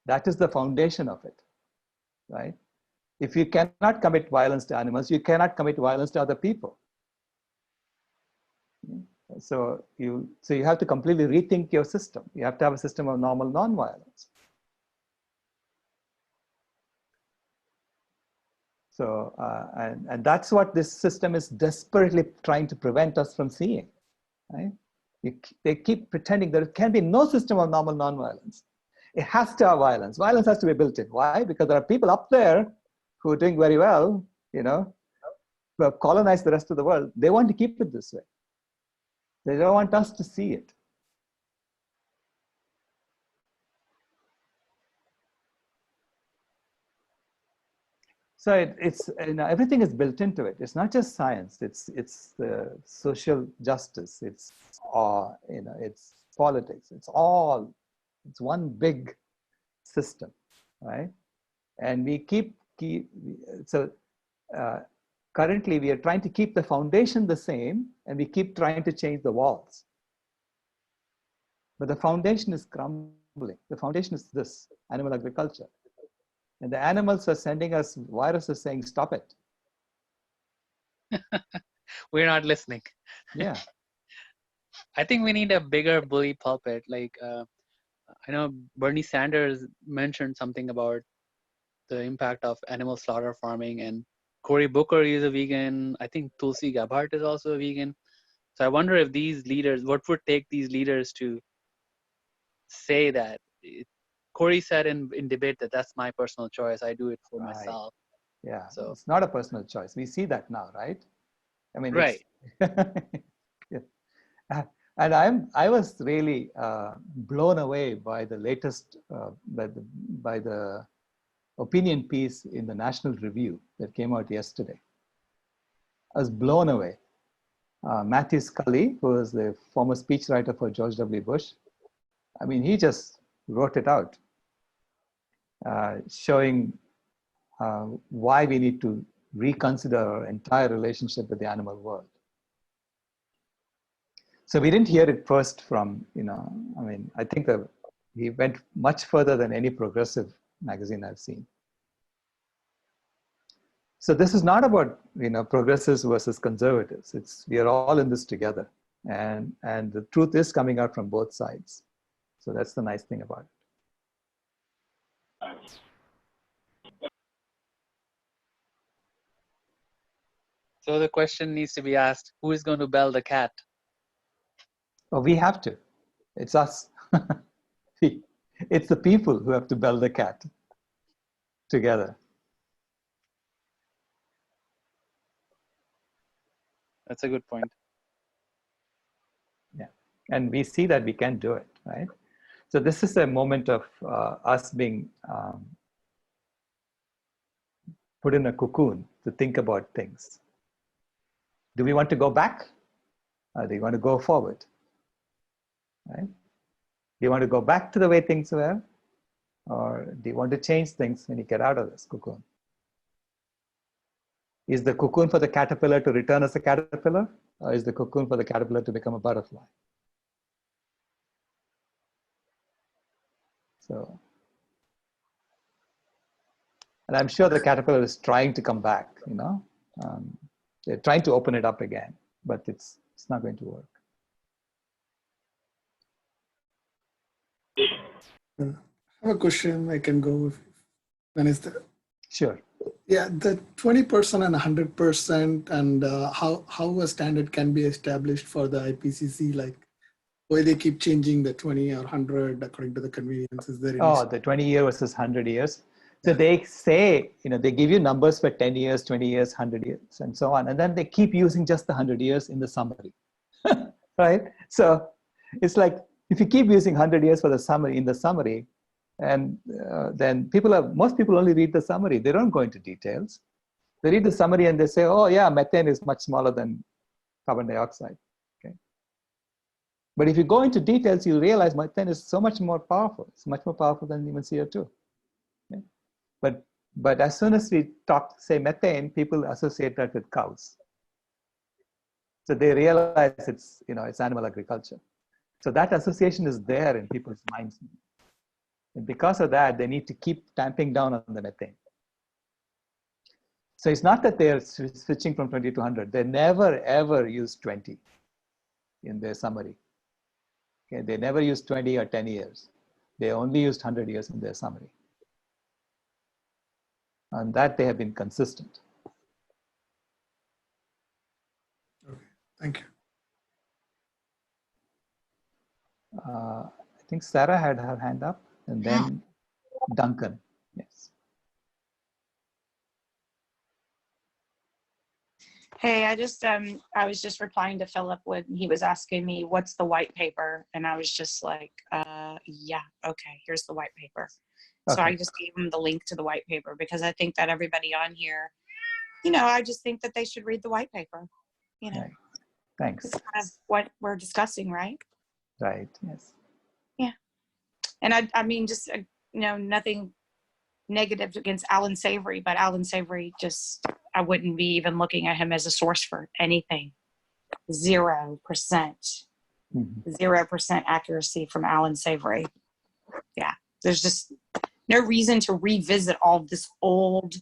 That is the foundation of it, right? If you cannot commit violence to animals, you cannot commit violence to other people. So you have to completely rethink your system. You have to have a system of normal non-violence. So, and that's what this system is desperately trying to prevent us from seeing, right? They keep pretending there can be no system of normal non-violence. It has to have violence. Violence has to be built in. Why? Because there are people up there who are doing very well, who have colonized the rest of the world. They want to keep it this way. They don't want us to see it. So it's everything is built into it. It's not just science. It's the social justice. It's it's politics. It's one big system, right? And we keep so currently we are trying to keep the foundation the same, and we keep trying to change the walls. But the foundation is crumbling. The foundation is this animal agriculture. And the animals are sending us viruses saying, stop it. We're not listening. Yeah. I think we need a bigger bully pulpit. Like, I know Bernie Sanders mentioned something about the impact of animal slaughter farming, and Cory Booker is a vegan. I think Tulsi Gabbard is also a vegan. So I wonder if these leaders, what would take these leaders to say that? Cory said in debate that that's my personal choice. I do it for myself. Yeah, so it's not a personal choice. We see that now, right? I mean, right. Yeah. And I was really blown away by the latest, by the opinion piece in the National Review that came out yesterday. I was blown away. Matthew Scully, who was the former speechwriter for George W. Bush, I mean, he just wrote it out, showing why we need to reconsider our entire relationship with the animal world. So we didn't hear it first from, I mean, I think that he went much further than any progressive magazine I've seen. So this is not about, progressives versus conservatives. We are all in this together. And the truth is coming out from both sides. So that's the nice thing about it. So the question needs to be asked, who is going to bell the cat? Oh, we have to. It's us. It's the people who have to bell the cat together. That's a good point. Yeah. And we see that we can do it, right? So this is a moment of us being put in a cocoon to think about things. Do we want to go back? Or do we want to go forward? Right? Do you want to go back to the way things were? Or do you want to change things when you get out of this cocoon? Is the cocoon for the caterpillar to return as a caterpillar? Or is the cocoon for the caterpillar to become a butterfly? So, and I'm sure the caterpillar is trying to come back, they're trying to open it up again, but it's not going to work. I have a question I can go with. When is that? Sure. Yeah, the 20% and 100%, and how a standard can be established for the IPCC, like why they keep changing the 20 or 100 according to the convenience. Is there any the 20 year versus 100 years. So they say, they give you numbers for 10 years, 20 years, 100 years, and so on. And then they keep using just the 100 years in the summary, right? So it's like, if you keep using 100 years for the summary in the summary, and then most people only read the summary. They don't go into details. They read the summary and they say, oh yeah, methane is much smaller than carbon dioxide. Okay. But if you go into details, you realize methane is so much more powerful. It's much more powerful than even CO2. Okay. But as soon as we say methane, people associate that with cows. So they realize it's animal agriculture. So that association is there in people's minds. And because of that, they need to keep tamping down on the methane. So it's not that they're switching from 20 to 100. They never, ever use 20 in their summary. Okay? They never use 20 or 10 years. They only used 100 years in their summary. And that they have been consistent. Okay, thank you. I think Sarah had her hand up, and then Duncan. Yes. Hey, I was just replying to Philip when he was asking me, what's the white paper? And I was just like, yeah, okay, here's the white paper. So Okay. I just gave them the link to the white paper because I think that everybody on here, you know, I just think that they should read the white paper. You know, Right. Thanks. it's kind of what we're discussing, right? Right. Yes. Yeah. And I mean, just, you know, nothing negative against Alan Savory, but Alan Savory just, I wouldn't be even looking at him as a source for anything. 0%. Mhm. 0% accuracy from Alan Savory. Yeah. There's just no reason to revisit all of this old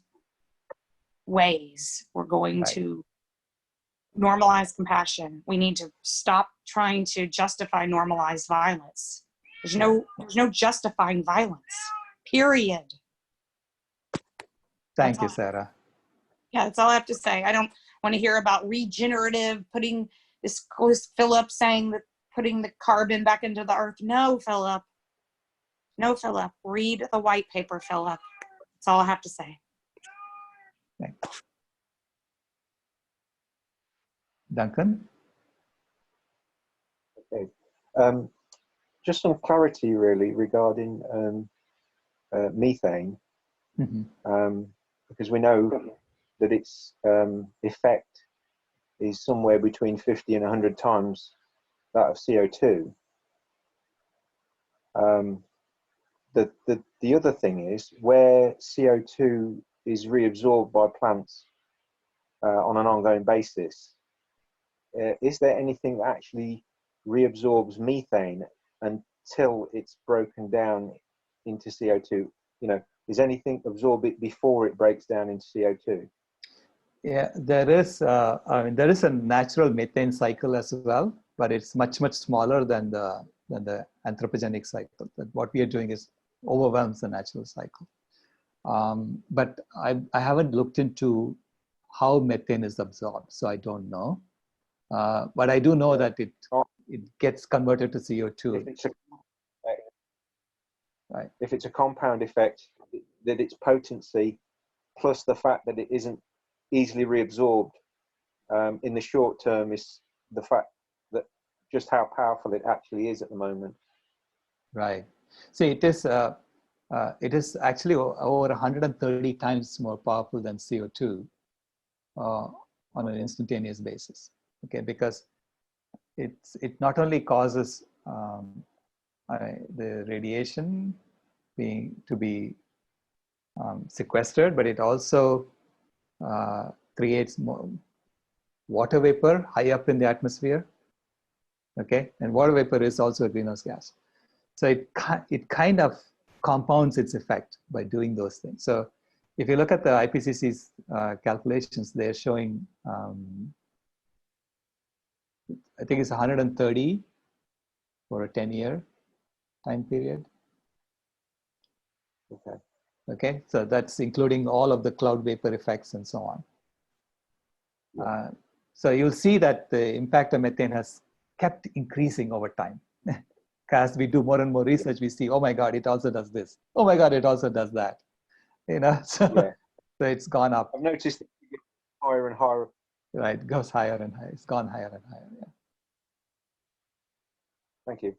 ways. We're going Right. to normalize compassion. We need to stop trying to justify normalized violence. There's no justifying violence. Period. Thank you, Sarah. Yeah, that's all I have to say. I don't want to hear about regenerative, putting this Philip saying that putting the carbon back into the earth. No, Philip. No, Philip. Read the white paper, Philip. That's all I have to say. Thanks. Duncan? Okay. Just some clarity really regarding methane, because we know that its effect is somewhere between 50 and 100 times that of CO2. The other thing is where CO2 is reabsorbed by plants on an ongoing basis, is there anything that actually reabsorbs methane until it's broken down into CO2? You know, is anything absorb it before it breaks down into CO2? Yeah, there is. I mean, there is a natural methane cycle as well, but it's much smaller than the anthropogenic cycle. That what we are doing is overwhelms the natural cycle. But I haven't looked into how methane is absorbed, so I don't know. But I do know that it gets converted to CO2. Right. If it's a compound effect, that its potency plus the fact that it isn't easily reabsorbed in the short term is the fact that just how powerful it actually is at the moment. Right. So it is actually over 130 times more powerful than CO2 on an instantaneous basis. Okay, because it not only causes the radiation to be sequestered, but it also creates more water vapor high up in the atmosphere. Okay, and water vapor is also a greenhouse gas. So it kind of compounds its effect by doing those things. So if you look at the IPCC's calculations, they're showing, I think it's 130 for a 10-year time period. Okay. Okay, so that's including all of the cloud vapor effects and so on. Yeah. So you'll see that the impact of methane has kept increasing over time. As we do more and more research, we see, oh my God, it also does this. Oh my God, it also does that. You know, so, yeah. So it's gone up. I've noticed it gets higher and higher. Right, it goes higher and higher. It's gone higher and higher. Yeah. Thank you.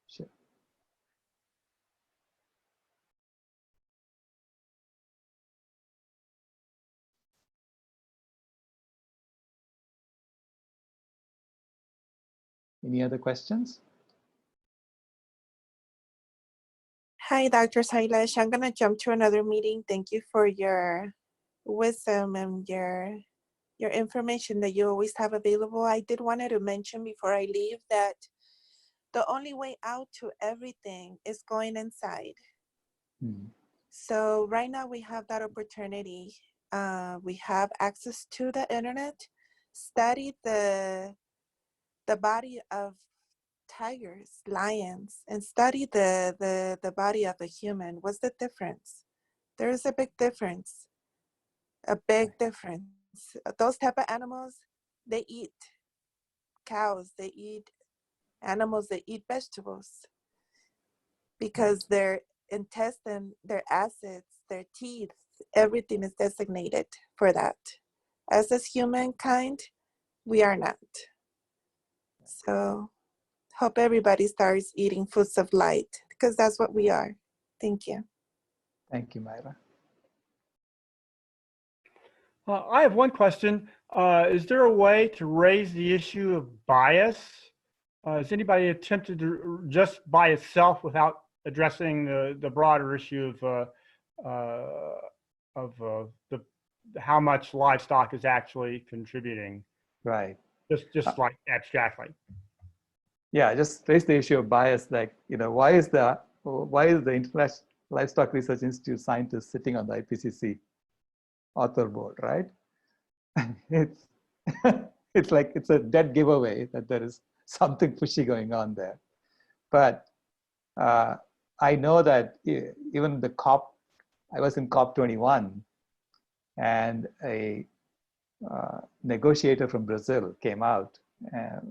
Sure. Any other questions? Hi, Dr. Sailesh. I'm going to jump to another meeting. Thank you for your wisdom and your information that you always have available. I did wanted to mention before I leave that the only way out to everything is going inside. So right now we have that opportunity. We have access to the internet. Study the body of tigers, lions, and study the body of a human. What's the difference? There is a big difference. A big difference. Those type of animals, they eat cows, they eat animals, they eat vegetables because their intestine, their acids, their teeth, everything is designated for that. As is humankind, we are not. So hope everybody starts eating foods of light because that's what we are. Thank you. Thank you, Myra. I have one question. Is there a way to raise the issue of bias? Has anybody attempted to just by itself without addressing the broader issue of how much livestock is actually contributing? Right. Just like abstractly. Yeah, just raise the issue of bias. Like, why is the International Livestock Research Institute scientists sitting on the IPCC author board, right? It's it's like it's a dead giveaway that there is something fishy going on there. But I know that even the COP, I was in COP 21, and a negotiator from Brazil came out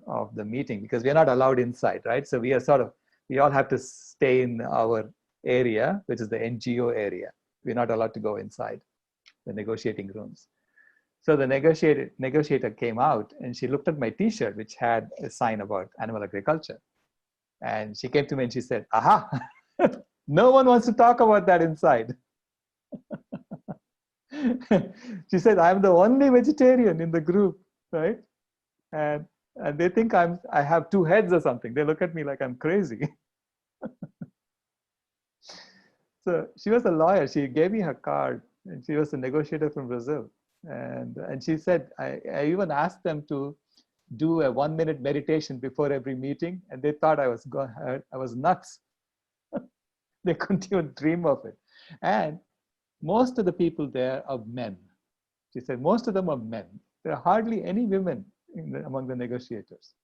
of the meeting, because we are not allowed inside, right? So we all have to stay in our area, which is the NGO area. We're not allowed to go inside the negotiating rooms. So the negotiator came out, and she looked at my t-shirt, which had a sign about animal agriculture. And she came to me and she said, aha, no one wants to talk about that inside. She said, I'm the only vegetarian in the group, right? And they think I have two heads or something. They look at me like I'm crazy. So she was a lawyer. She gave me her card, and she was a negotiator from Brazil. And she said, I even asked them to do a 1-minute meditation before every meeting, and they thought I was nuts. They couldn't even dream of it. And most of the people there are men. She said, most of them are men. There are hardly any women among the negotiators.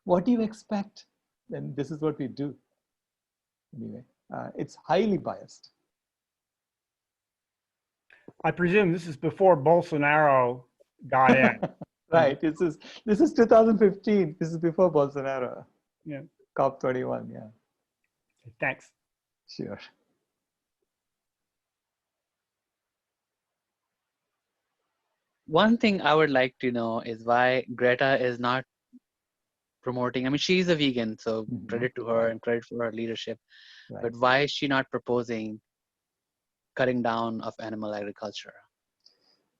What do you expect? And this is what we do. Anyway, it's highly biased. I presume this is before Bolsonaro got in. Right. This is 2015. This is before Bolsonaro. Yeah. COP21. Yeah. Thanks. Sure. One thing I would like to know is why Greta is not promoting, I mean, she's a vegan, so credit to her and credit for her leadership, Right. but why is she not proposing cutting down of animal agriculture?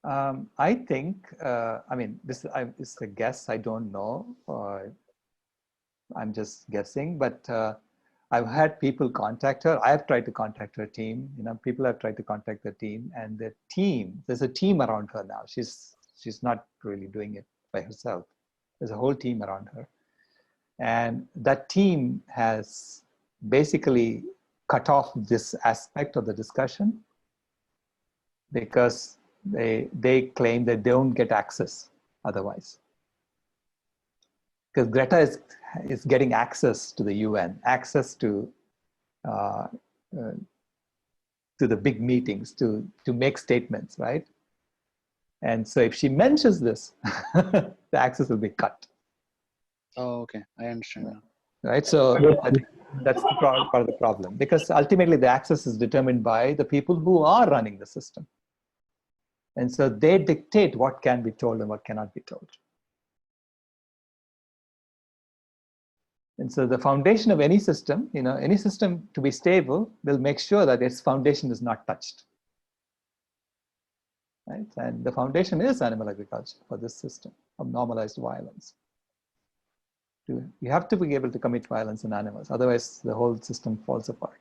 I think, I mean, it's a guess. I don't know. I'm just guessing, but I've had people contact her. I have tried to contact her team. People have tried to contact the team, and the team, there's a team around her now. She's not really doing it by herself. There's a whole team around her. And that team has basically cut off this aspect of the discussion because they claim that they don't get access otherwise. Because Greta is getting access to the UN, access to the big meetings, to make statements, right? And so if she mentions this, the access will be cut. Oh, okay, I understand now. Right, so I think that's the part of the problem, because ultimately the access is determined by the people who are running the system. And so they dictate what can be told and what cannot be told. And so the foundation of any system, any system to be stable will make sure that its foundation is not touched. Right? And the foundation is animal agriculture for this system of normalized violence. You have to be able to commit violence on animals, otherwise the whole system falls apart.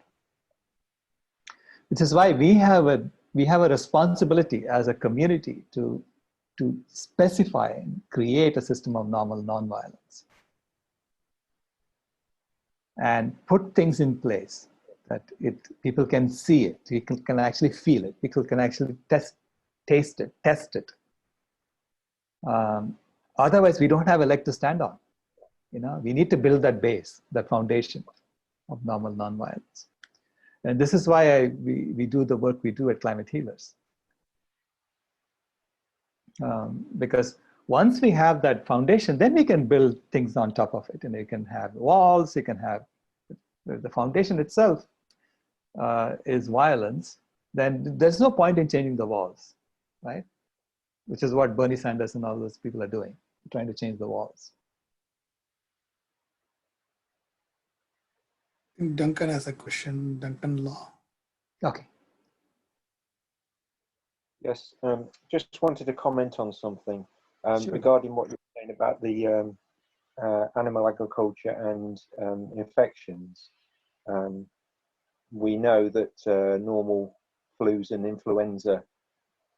Which is why we have a responsibility as a community to specify and create a system of normal nonviolence. And put things in place that people can see it, people can actually feel it, people can actually taste it, test it. Otherwise, we don't have a leg to stand on. We need to build that base, that foundation of normal nonviolence. And this is why we do the work we do at Climate Healers. Because once we have that foundation, then we can build things on top of it. You can have walls, you can have the foundation itself is violence, then there's no point in changing the walls, right? Which is what Bernie Sanders and all those people are doing, trying to change the walls. Duncan has a question, Duncan Law. Okay. Yes, just wanted to comment on something Sure. regarding what you were saying about the animal agriculture and infections. We know that normal flus and influenza,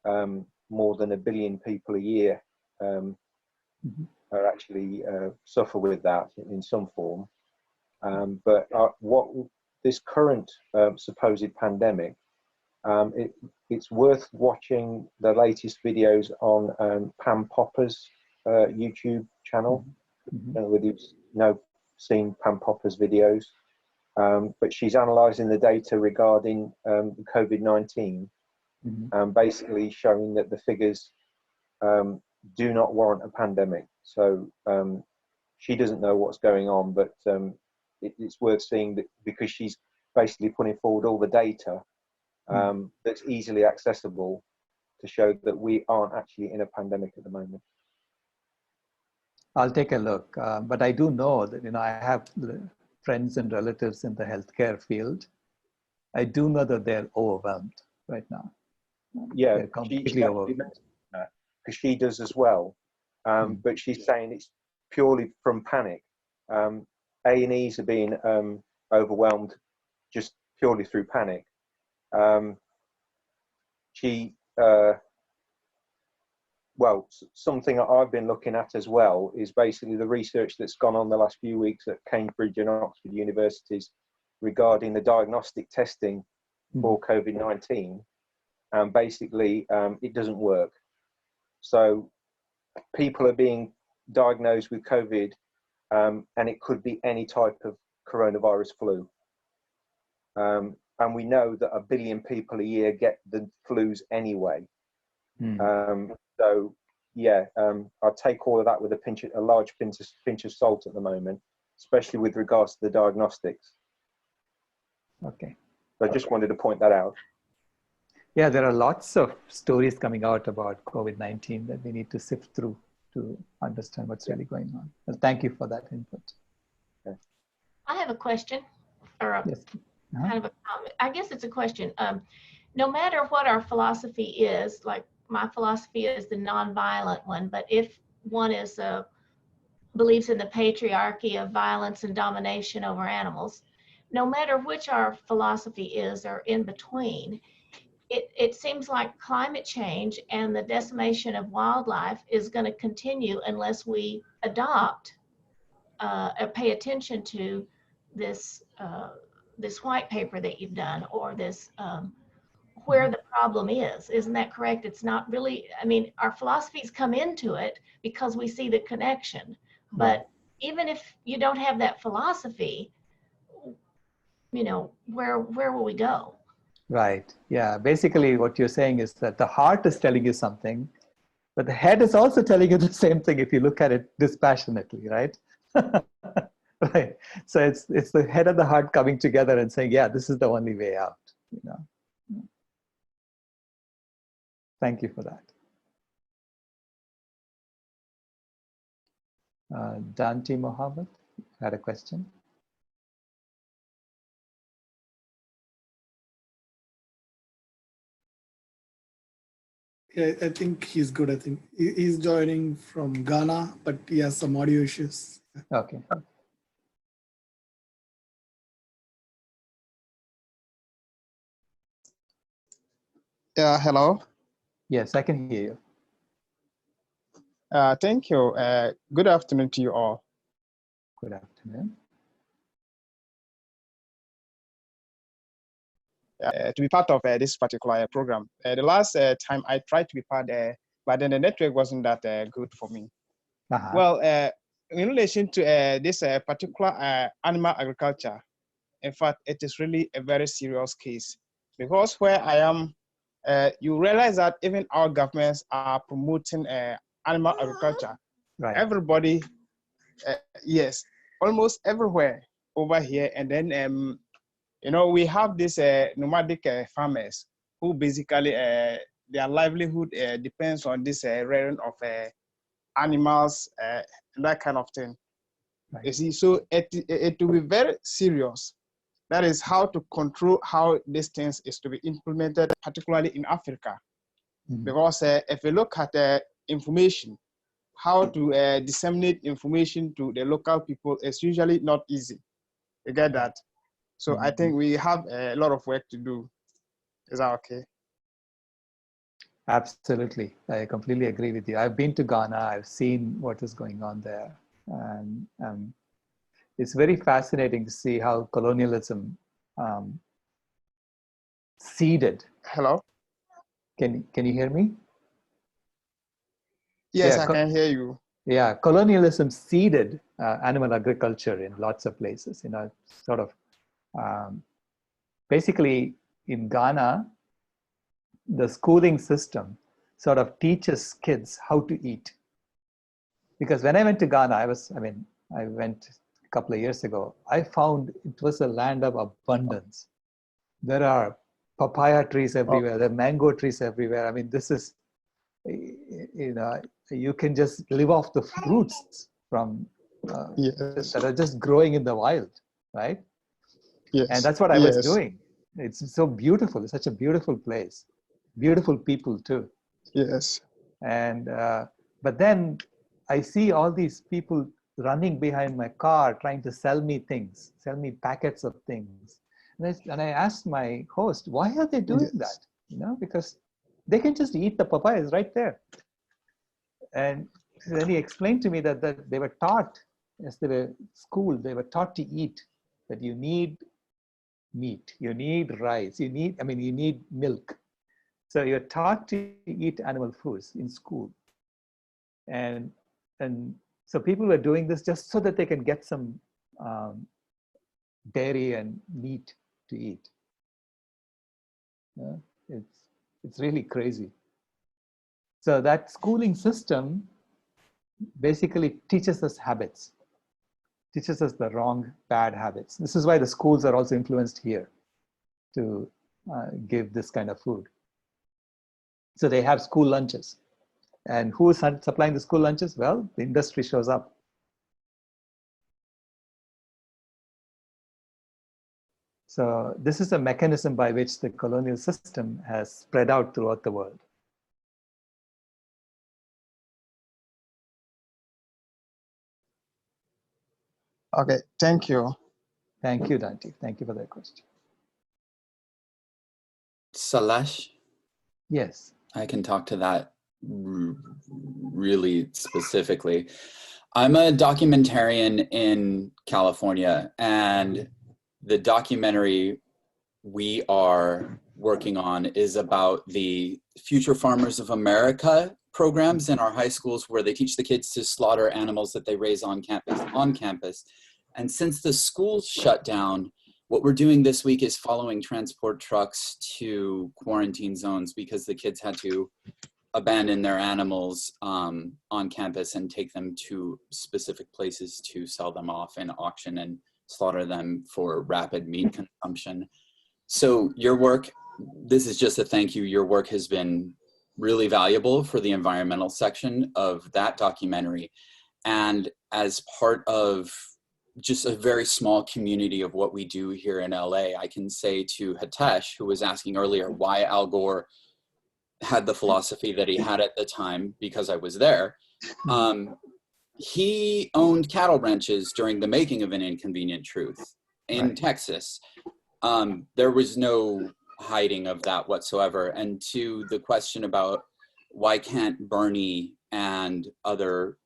more than 1 billion people a year are actually suffer with that in some form. But what this current supposed pandemic, it's worth watching the latest videos on Pam Popper's YouTube channel. I don't know whether you've seen Pam Popper's videos, but she's analysing the data regarding the COVID-19, basically showing that the figures do not warrant a pandemic. So she doesn't know what's going on, but it's worth seeing that, because she's basically putting forward all the data that's easily accessible to show that we aren't actually in a pandemic at the moment. I'll take a look, but I do know that, I have friends and relatives in the healthcare field. I do know that they're overwhelmed right now. Yeah, they're completely overwhelmed. Because she does as well, but she's saying it's purely from panic. A&Es are being overwhelmed just purely through panic. Well, something that I've been looking at as well is basically the research that's gone on the last few weeks at Cambridge and Oxford universities regarding the diagnostic testing for COVID-19, and basically it doesn't work. So people are being diagnosed with COVID, and it could be any type of coronavirus flu. And we know that 1 billion people a year get the flus anyway. So yeah, I'll take all of that with a large pinch of salt at the moment, especially with regards to the diagnostics. Okay. So I just wanted to point that out. Yeah, there are lots of stories coming out about COVID-19 that we need to sift through to understand what's really going on. Well, thank you for that input. Okay. I have a question, or a, yes. kind of a comment. I guess it's a question. No matter what our philosophy is, like my philosophy is the nonviolent one, but if one is believes in the patriarchy of violence and domination over animals, no matter which our philosophy is or in between, it seems like climate change and the decimation of wildlife is going to continue unless we adopt or pay attention to this this white paper that you've done, or this where the problem is. Isn't that correct? It's not really, I mean, our philosophies come into it because we see the connection, but even if you don't have that philosophy, where will we go? Right. Yeah. Basically, what you're saying is that the heart is telling you something, but the head is also telling you the same thing if you look at it dispassionately, right? Right. So it's the head and the heart coming together and saying, yeah, this is the only way out. Thank you for that. Dante Mohammed had a question. Yeah, I think he's good. I think he's joining from Ghana, but he has some audio issues. Okay. Yeah, hello. Yes, I can hear you. Thank you. Good afternoon to you all. Good afternoon. To be part of this particular program. The last time I tried to be part, but then the network wasn't that good for me. Well, in relation to this particular animal agriculture, in fact, it is really a very serious case, because where I am, you realize that even our governments are promoting animal agriculture. Right. Everybody, yes, almost everywhere over here. And then, we have these nomadic farmers who basically, their livelihood depends on this rearing of animals, that kind of thing. Right. You see, so it will be very serious That is how to control how these things is to be implemented, particularly in Africa. Because if you look at information, how to disseminate information to the local people is usually not easy. You get that? So I think we have a lot of work to do. Is that okay? Absolutely. I completely agree with you. I've been to Ghana. I've seen what is going on there. And it's very fascinating to see how colonialism seeded. Hello? Can you hear me? Yes, I can hear you. Yeah, colonialism seeded animal agriculture in lots of places. You know, sort of basically in Ghana, the schooling system sort of teaches kids how to eat. Because when I went to Ghana, I went a couple of years ago, I found it was a land of abundance. There are papaya trees everywhere, there are mango trees everywhere. I mean, this is, you know, you can just live off the fruits from that are just growing in the wild, right? Yes. And that's what I was doing. It's so beautiful. It's such a beautiful place. Beautiful people too. Yes. And but then I see all these people running behind my car trying to sell me things, sell me packets of things. And I asked my host, why are they doing that? You know, because they can just eat the papayas right there. And then he explained to me that they were taught, as they were schooled, they were taught to eat, that you need meat, you need rice, you need milk. So you're taught to eat animal foods in school. And so people were doing this just so that they can get some dairy and meat to eat. Yeah, it's really crazy. So that schooling system basically teaches us habits, teaches us the wrong, bad habits. This is why the schools are also influenced here to give this kind of food. So they have school lunches. And who is supplying the school lunches? Well, the industry shows up. So this is a mechanism by which the colonial system has spread out throughout the world. Okay, thank you. Thank you, Dante. Thank you for that question. Salesh? Yes. I can talk to that really specifically. I'm a documentarian in California, and the documentary we are working on is about the Future Farmers of America programs in our high schools, where they teach the kids to slaughter animals that they raise on campus. And since the schools shut down, what we're doing this week is following transport trucks to quarantine zones, because the kids had to abandon their animals on campus and take them to specific places to sell them off in auction and slaughter them for rapid meat consumption. So your work, this is just a thank you. Your work has been really valuable for the environmental section of that documentary. And as part of just a very small community of what we do here in LA, I can say to Hitesh, who was asking earlier why Al Gore had the philosophy that he had at the time, because I was there, he owned cattle ranches during the making of An Inconvenient Truth in Texas. There was no hiding of that whatsoever. And to the question about why can't Bernie and other,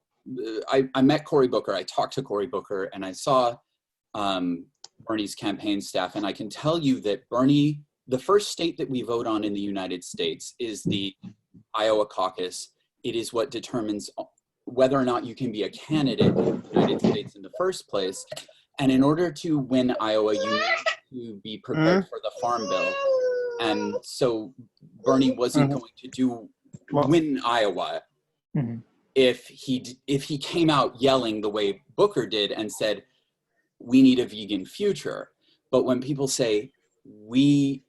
I met Cory Booker, I talked to Cory Booker, and I saw Bernie's campaign staff, and I can tell you that Bernie, the first state that we vote on in the United States is the Iowa caucus. It is what determines whether or not you can be a candidate in the United States in the first place. And in order to win Iowa, you need to be prepared for the Farm Bill. And so Bernie wasn't going to win Iowa if he came out yelling the way Booker did and said, we need a vegan future. But when people say, we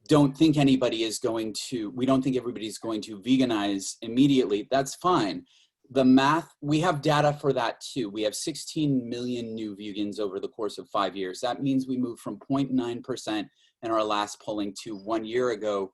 don't think everybody's going to veganize immediately, that's fine. the math, we have data for that too. We have 16 million new vegans over the course of 5 years. That means we moved from 0.9% in our last polling to 1 year ago,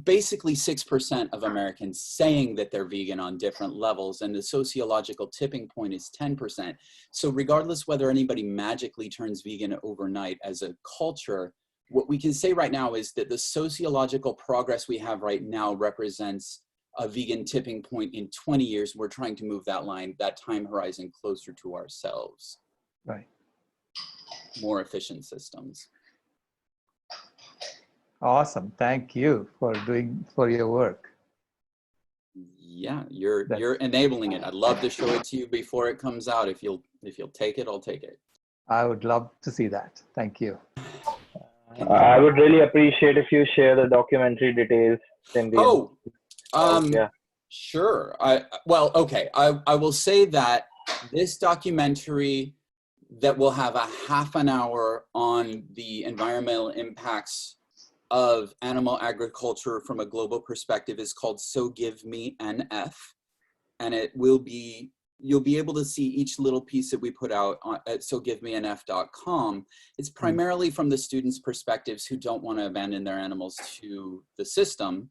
basically 6% of Americans saying that they're vegan on different levels, and the sociological tipping point is 10%. So regardless whether anybody magically turns vegan overnight as a culture, what we can say right now is that the sociological progress we have right now represents a vegan tipping point in 20 years. We're trying to move that line, that time horizon, closer to ourselves. Right. More efficient systems. Awesome. Thank you for your work. Yeah, you're enabling it. I'd love to show it to you before it comes out. If you'll take it, I'll take it. I would love to see that. Thank you. I would really appreciate if you share the documentary details, Cindy. Oh, yeah. Sure. Well, okay. I will say that this documentary that will have a half an hour on the environmental impacts of animal agriculture from a global perspective is called So Give Me an F. And it will be, you'll be able to see each little piece that we put out at sogivemeanf.com. It's primarily from the students' perspectives who don't want to abandon their animals to the system.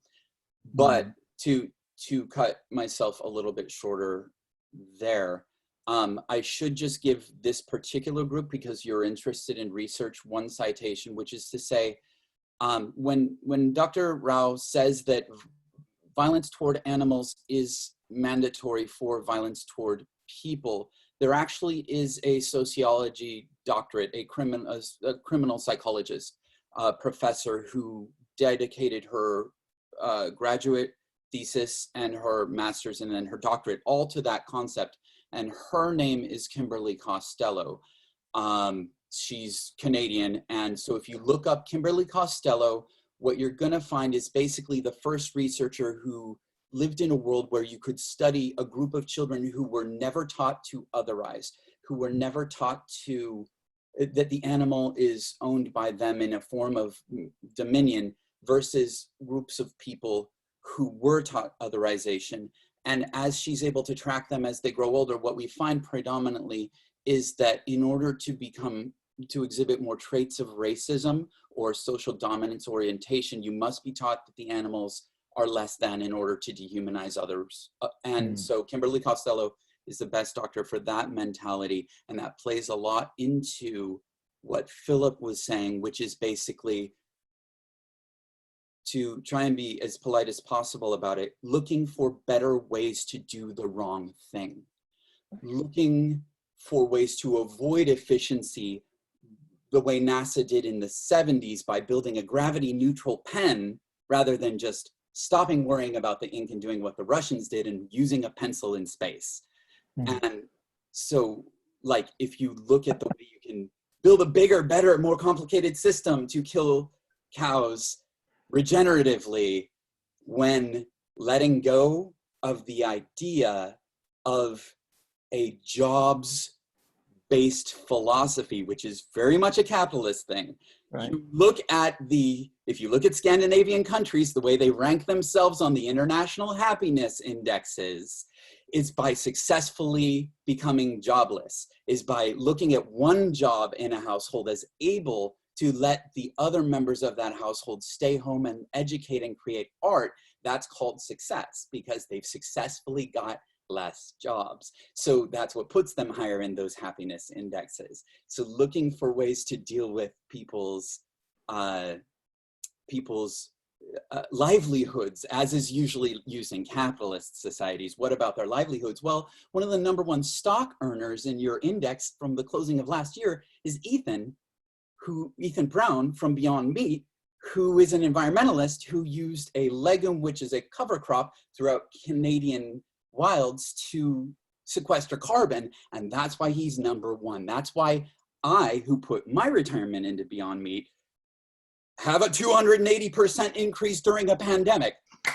But to cut myself a little bit shorter there, I should just give this particular group, because you're interested in research, one citation, which is to say, when Dr. Rao says that violence toward animals is mandatory for violence toward people, there actually is a sociology doctorate, a criminal psychologist professor who dedicated her graduate thesis and her master's and then her doctorate all to that concept. And her name is Kimberly Costello. She's Canadian. And so if you look up Kimberly Costello, what you're gonna find is basically the first researcher who lived in a world where you could study a group of children who were never taught to otherize, who were never taught to, that the animal is owned by them in a form of dominion, versus groups of people who were taught otherization. And as she's able to track them as they grow older, what we find predominantly is that in order to exhibit more traits of racism or social dominance orientation, you must be taught that the animals are less than in order to dehumanize others. So Kimberly Costello is the best doctor for that mentality. And that plays a lot into what Philip was saying, which is basically to try and be as polite as possible about it, looking for better ways to do the wrong thing, looking for ways to avoid efficiency the way NASA did in the 70s by building a gravity neutral pen rather than just stopping worrying about the ink and doing what the Russians did and using a pencil in space. And so, like, if you look at the way you can build a bigger, better, more complicated system to kill cows regeneratively, when letting go of the idea of a jobs-based philosophy, which is very much a capitalist thing. Right. You look at if you look at Scandinavian countries, the way they rank themselves on the international happiness indexes is by successfully becoming jobless, is by looking at one job in a household as able to let the other members of that household stay home and educate and create art. That's called success, because they've successfully got less jobs. So that's what puts them higher in those happiness indexes. So looking for ways to deal with people's livelihoods, as is usually used in capitalist societies. What about their livelihoods? Well, one of the #1 stock earners in your index from the closing of last year is Ethan Brown from Beyond Meat, who is an environmentalist who used a legume, which is a cover crop throughout Canadian wilds, to sequester carbon. And that's why he's #1. That's why I, who put my retirement into Beyond Meat, have a 280% increase during a pandemic.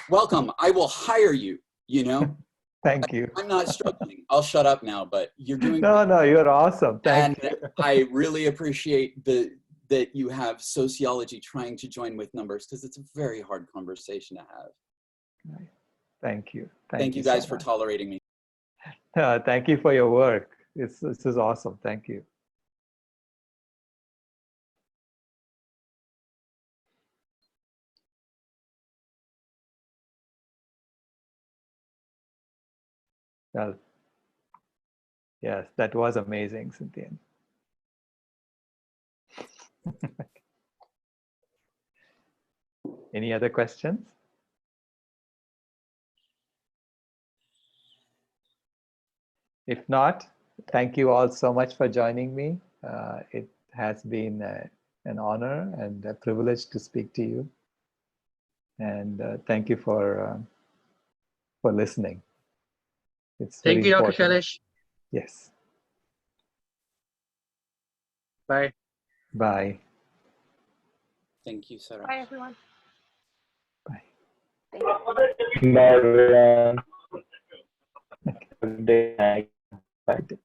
Welcome, I will hire you, you know? Thank you. I'm not struggling. I'll shut up now, but you're doing No, you're awesome. Thank you. I really appreciate that you have sociology trying to join with numbers, because it's a very hard conversation to have. Thank you. Thank you guys for tolerating me. Thank you for your work. This is awesome. Thank you. Well, yes, that was amazing, Cynthia. Any other questions? If not, thank you all so much for joining me. It has been an honor and a privilege to speak to you. And thank you for listening. It's Thank very you, Dr. important. Shailesh. Yes. Bye. Bye. Thank you, Sarah. Bye, everyone. Bye. Bye, everyone. Good day. Bye.